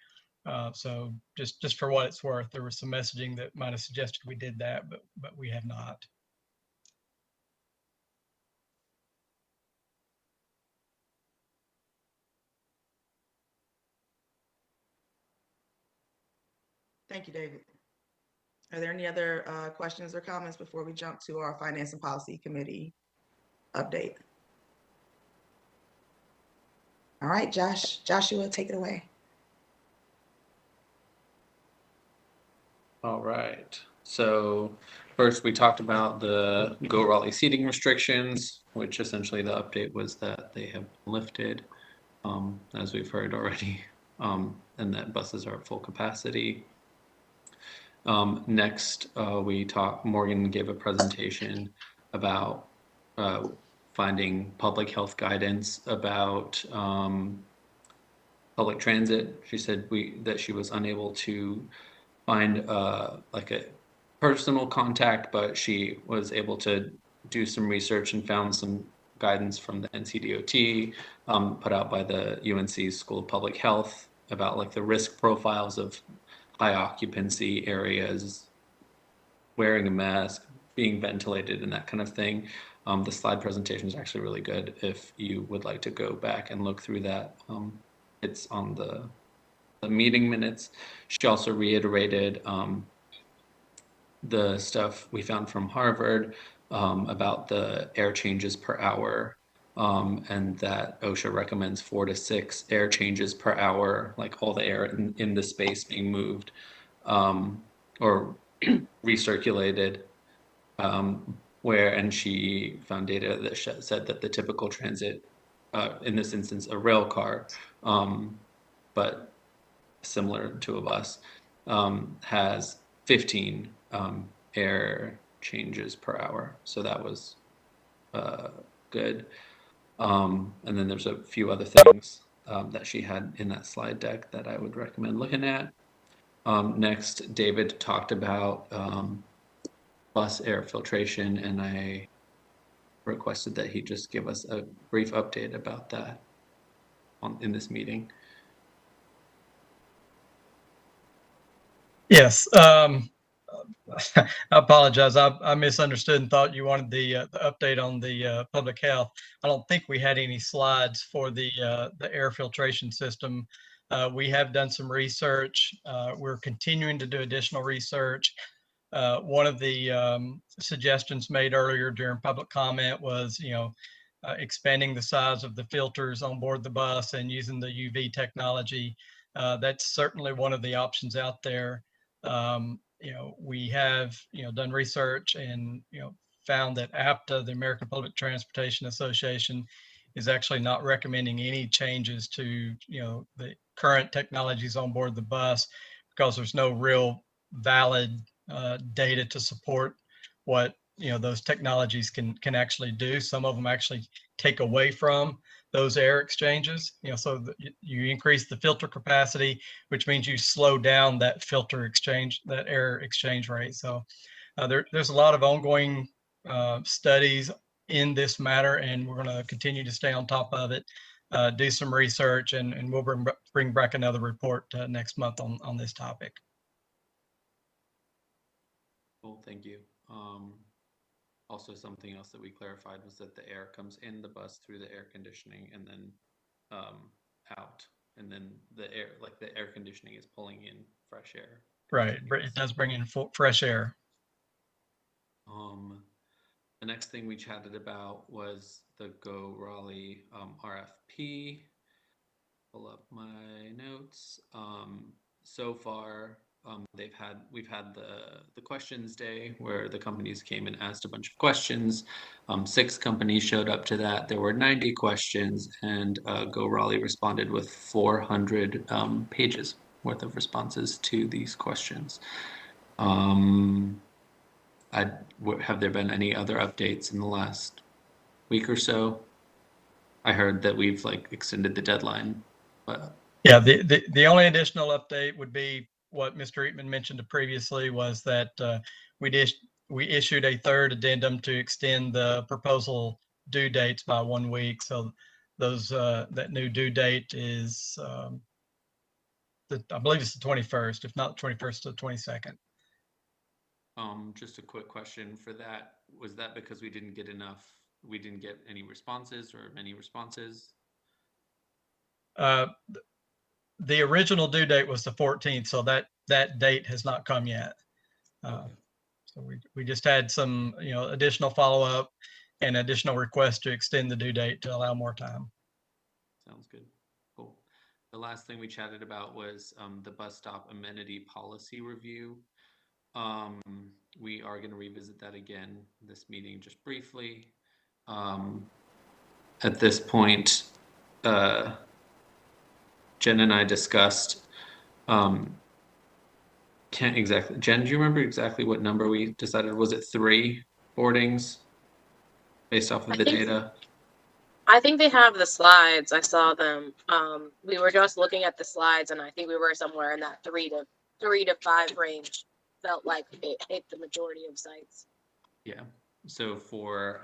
So just for what it's worth, there was some messaging that might have suggested we did that, but we have not. Thank you, David. Are there any other questions or comments before we jump to our Finance and Policy Committee update? All right, Joshua, take it away. All right. So first we talked about the Go Raleigh seating restrictions, which essentially the update was that they have been lifted, as we've heard already, and that buses are at full capacity. Next, Morgan gave a presentation about finding public health guidance about public transit. She said that she was unable to find like a personal contact, but she was able to do some research and found some guidance from the NCDOT put out by the UNC School of Public Health about like the risk profiles of high occupancy areas, wearing a mask, being ventilated, and that kind of thing. The slide presentation is actually really good if you would like to go back and look through that. It's on the meeting minutes. She also reiterated the stuff we found from Harvard about the air changes per hour, and that OSHA recommends 4 to 6 air changes per hour, like all the air in the space being moved or recirculated, and she found data that said that the typical transit, in this instance, a rail car, but similar to a bus, has 15 air changes per hour. So that was good. And then there's a few other things that she had in that slide deck that I would recommend looking at. Next, David talked about bus air filtration, and I requested that he just give us a brief update about that in this meeting. Yes. I apologize. I misunderstood and thought you wanted the update on the public health. I don't think we had any slides for the air filtration system. We have done some research. We're continuing to do additional research. One of the suggestions made earlier during public comment was, expanding the size of the filters on board the bus and using the UV technology. That's certainly one of the options out there. We have, done research and, found that APTA, the American Public Transportation Association, is actually not recommending any changes to, the current technologies on board the bus because there's no real valid data to support what those technologies can actually do. Some of them actually take away from those air exchanges. So you increase the filter capacity, which means you slow down that filter exchange, that air exchange rate. So there's a lot of ongoing studies in this matter, and we're going to continue to stay on top of it, do some research, and we'll bring back another report next month on this topic. Cool, thank you. Also, something else that we clarified was that the air comes in the bus through the air conditioning and then out, and then the air conditioning is pulling in fresh air. Right, it does bring in fresh air. The next thing we chatted about was the Go Raleigh RFP. Pull up my notes. So far, we've had the questions day where the companies came and asked a bunch of questions. 6 companies showed up to that. There were 90 questions, and Go Raleigh responded with 400 pages worth of responses to these questions. Have there been any other updates in the last week or so? I heard that we've extended the deadline, but yeah, the only additional update would be what Mr. Eatman mentioned previously, was that we issued a third addendum to extend the proposal due dates by 1 week. So those that new due date is I believe it's the 21st, if not the 21st to the 22nd. Just a quick question for that. Was that because we didn't get any responses or many responses? The original due date was the 14th, so that date has not come yet. Okay. So we just had some, additional follow-up and additional requests to extend the due date to allow more time. Sounds good. Cool. The last thing we chatted about was the bus stop amenity policy review. We are going to revisit that again this meeting just briefly. At this point, Jen and I discussed, Jen, do you remember exactly what number we decided? Was it 3 boardings based off of the data? I think they have the slides. I saw them. We were just looking at the slides, and I think we were somewhere in that 3 to 5 range. Felt like it hit the majority of sites. Yeah. So for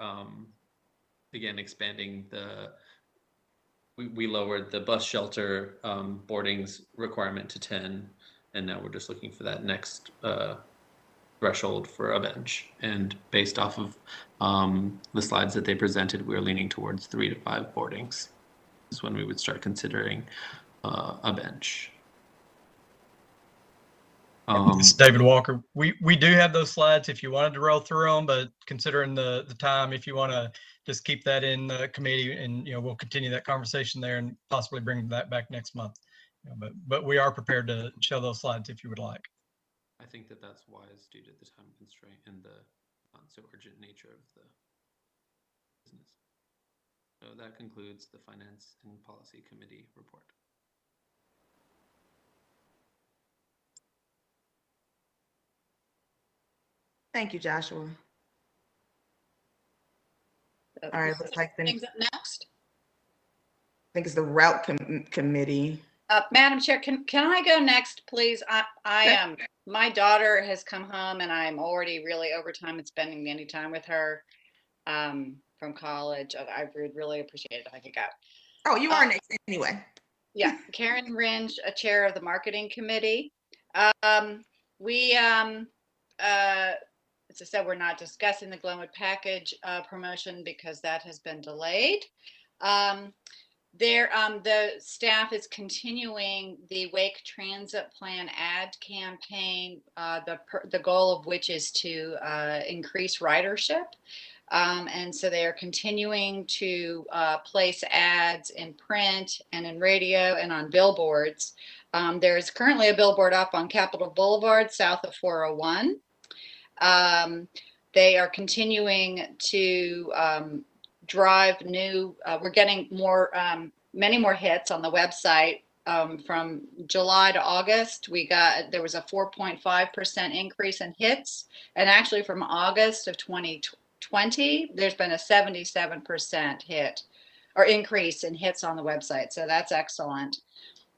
again, expanding we lowered the bus shelter boardings requirement to 10, and now we're just looking for that next threshold for a bench. And based off of the slides that they presented, we're leaning towards 3 to 5 boardings. This is when we would start considering a bench. It's David Walker. We do have those slides if you wanted to roll through them, but considering the time, if you want to just keep that in the committee, and we'll continue that conversation there and possibly bring that back next month. But we are prepared to show those slides if you would like. I think that's wise due to the time constraint and the not so urgent nature of the business. So that concludes the Finance and Policy Committee report. Thank you, Joshua. All right, looks like the, I Things up next. think it's the route committee. Madam Chair, can I go next, please? I Sure. my daughter has come home and I'm already really over time and spending any time with her from college. I would really appreciate it if I could go. Oh, you are next anyway. Yeah, Karen Ringe, a chair of the marketing committee. As I said, we're not discussing the Glenwood package promotion because that has been delayed. The staff is continuing the Wake Transit Plan ad campaign, the goal of which is to increase ridership. And so they are continuing to place ads in print and in radio and on billboards. There's currently a billboard up on Capitol Boulevard south of 401. They are continuing to drive new, we're getting more, many more hits on the website. From July to August, there was a 4.5% increase in hits. And actually from August of 2020, there's been a 77% hit or increase in hits on the website. So that's excellent.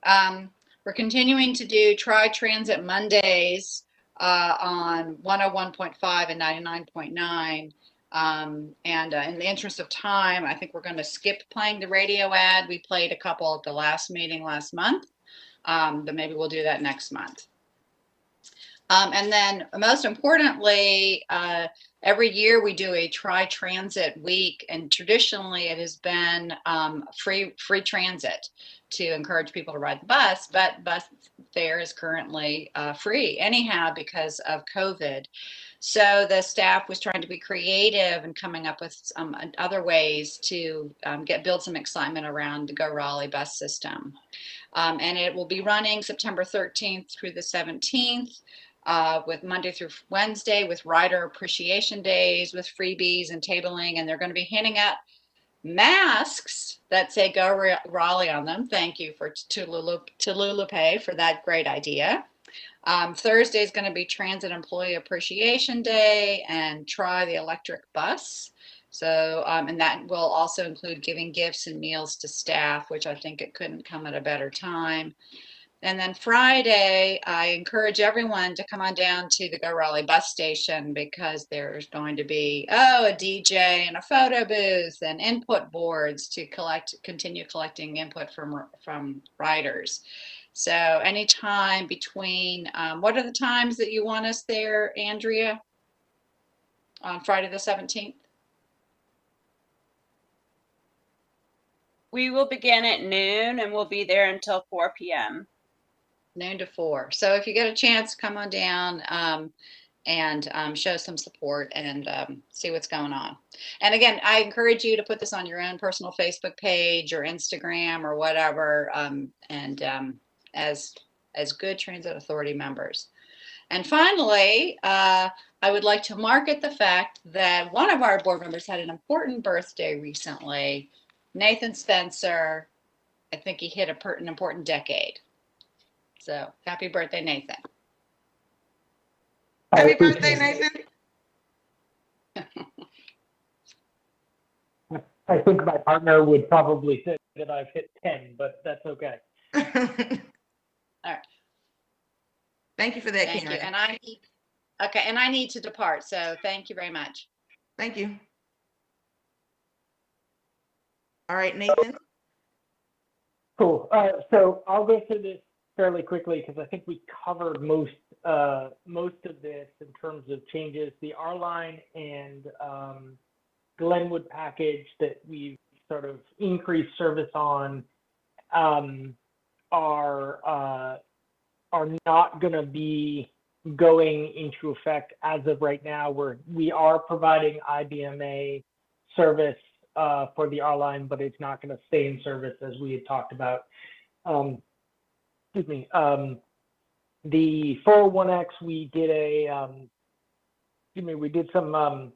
We're continuing to do Tri Transit Mondays on 101.5 and 99.9. And in the interest of time, I think we're going to skip playing the radio ad. We played a couple at the last meeting last month, but maybe we'll do that next month. And then most importantly, every year we do a Tri-Transit week, and traditionally it has been free transit to encourage people to ride the bus, but bus fare is bursarily free anyhow because of COVID. So the staff was trying to be creative and coming up with some other ways to build some excitement around the Go Raleigh bus system. And it will be running September 13th through the 17th. With Monday through Wednesday, with rider appreciation days, with freebies and tabling, and they're going to be handing out masks that say Go Raleigh on them. Thank you for Tululupe for that great idea. Thursday is going to be Transit Employee Appreciation Day and Try the Electric Bus. So, and that will also include giving gifts and meals to staff, which I think it couldn't come at a better time. And then Friday, I encourage everyone to come on down to the Go Raleigh bus station because there's going to be, a DJ and a photo booth and input boards to continue collecting input from riders. So anytime between, what are the times that you want us there, Andrea, on Friday the 17th? We will begin at noon and we'll be there until 4 p.m. Noon to 4. So if you get a chance, come on down and show some support and see what's going on. And again, I encourage you to put this on your own personal Facebook page or Instagram or whatever, as good Transit Authority members. And finally, I would like to market the fact that one of our board members had an important birthday recently. Nathan Spencer, I think he hit an important decade. So happy birthday, Nathan. Happy birthday, Nathan. I think my partner would probably say that I've hit 10, but that's okay. All right. Thank you for that, Thank Karen. you. And I need to depart. So thank you very much. Thank you. All right, Nathan. Cool. So I'll go through this fairly quickly because I think we covered most of this in terms of changes. The R-Line and Glenwood package that we've sort of increased service on are not going to be going into effect as of right now. We are providing IBMA service for the R-Line, but it's not going to stay in service as we had talked about. The 401X, we did some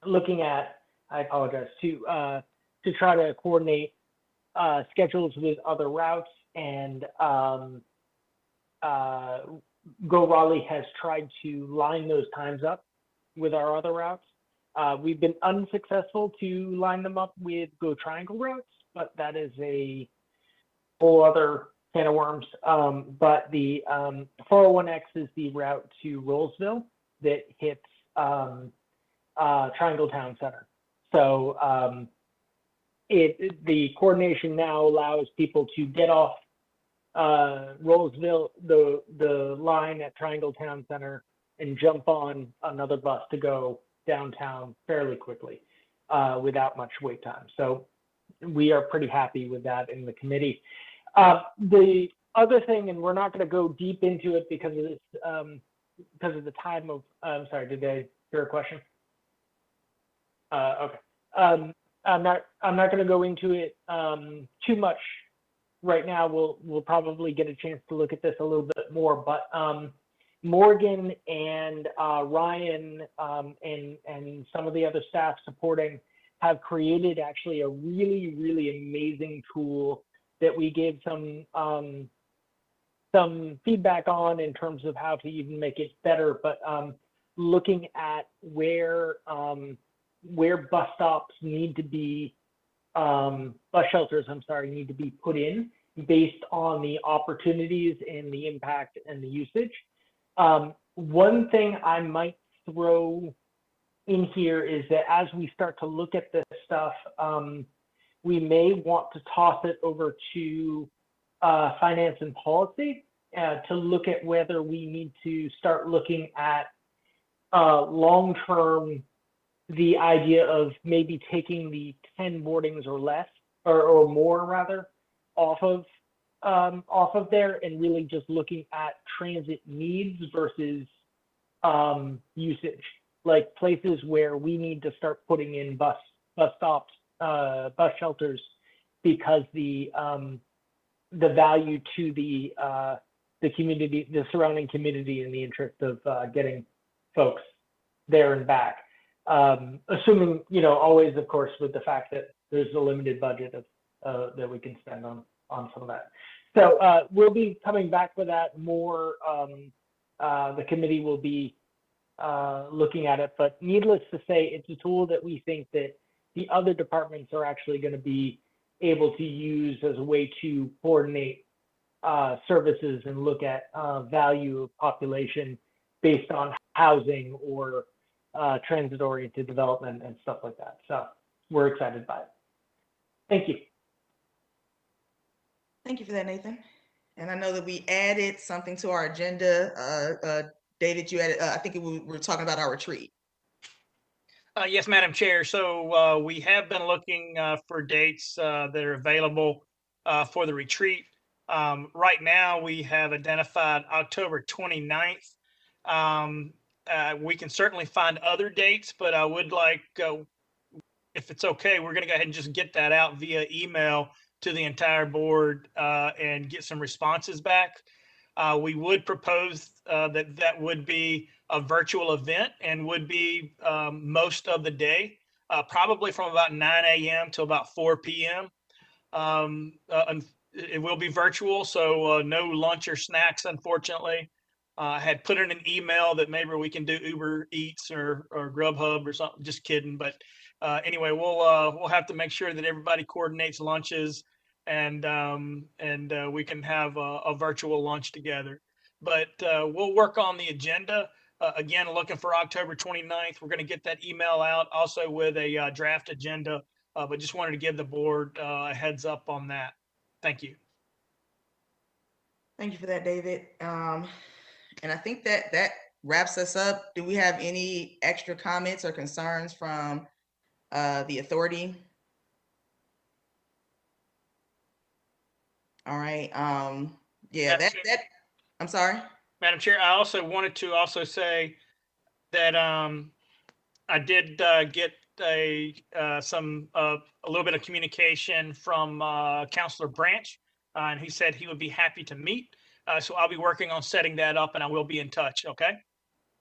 looking at, I apologize, to try to coordinate schedules with other routes, and Go Raleigh has tried to line those times up with our other routes. We've been unsuccessful to line them up with Go Triangle routes, but that is a whole other can of worms. But the 401X is the route to Rollsville that hits Triangle Town Center. So the coordination now allows people to get off Rollsville, the line at Triangle Town Center, and jump on another bus to go downtown fairly quickly without much wait time. So we are pretty happy with that in the committee. The other thing, and we're not going to go deep into it because of this, because of the time of. I'm sorry. Did I hear a question? Okay. I'm not going to go into it too much right now. We'll probably get a chance to look at this a little bit more. But Morgan and Ryan and some of the other staff supporting have created actually a really, really amazing tool that we gave some feedback on in terms of how to even make it better. But looking at where bus stops need to be, bus shelters, I'm sorry, need to be put in based on the opportunities and the impact and the usage. One thing I might throw in here is that as we start to look at this stuff, we may want to toss it over to finance and policy to look at whether we need to start looking at long-term, the idea of maybe taking the 10 boardings or less, or more rather, off of there, and really just looking at transit needs versus usage, like places where we need to start putting in bus stops, bus shelters, because the value to the community, the surrounding community, in the interest of getting folks there and back. Assuming, always, of course, with the fact that there's a limited budget of that we can spend on some of that. So we'll be coming back with that more. The committee will be looking at it, but needless to say, it's a tool that we think that the other departments are actually going to be able to use as a way to coordinate services and look at value of population based on housing or transit-oriented development and stuff like that. So we're excited by it. Thank you. Thank you for that, Nathan. And I know that we added something to our agenda. David, you added, I think we were talking about our retreat. Yes, Madam Chair. So we have been looking for dates that are available for the retreat. Right now, we have identified October 29th. We can certainly find other dates, but I would like, if it's okay, we're going to go ahead and just get that out via email to the entire board and get some responses back. We would propose that would be a virtual event and would be most of the day, probably from about 9 a.m. to about 4 p.m. It will be virtual, so no lunch or snacks, unfortunately. I had put in an email that maybe we can do Uber Eats or Grubhub or something. Just kidding, but anyway, we'll have to make sure that everybody coordinates lunches, and we can have a virtual lunch together. But we'll work on the agenda. Again, looking for October 29th. We're going to get that email out also with a draft agenda, but just wanted to give the board a heads up on that. Thank you. Thank you for that, David. And I think that wraps us up. Do we have any extra comments or concerns from the authority? All right. Yeah, that I'm sorry. Madam Chair, I also wanted to also say that I did get a little bit of communication from Councilor Branch, and he said he would be happy to meet. So I'll be working on setting that up, and I will be in touch. Okay.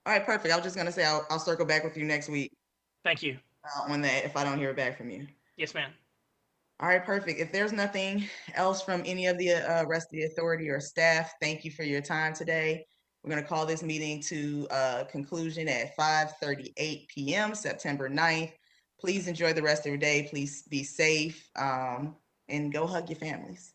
All right, perfect. I was just gonna say I'll circle back with you next week. Thank you. On that, if I don't hear back from you. Yes, ma'am. All right, perfect. If there's nothing else from any of the rest of the authority or staff, thank you for your time today. We're going to call this meeting to conclusion at 5:38 p.m., September 9th. Please enjoy the rest of your day. Please be safe and go hug your families.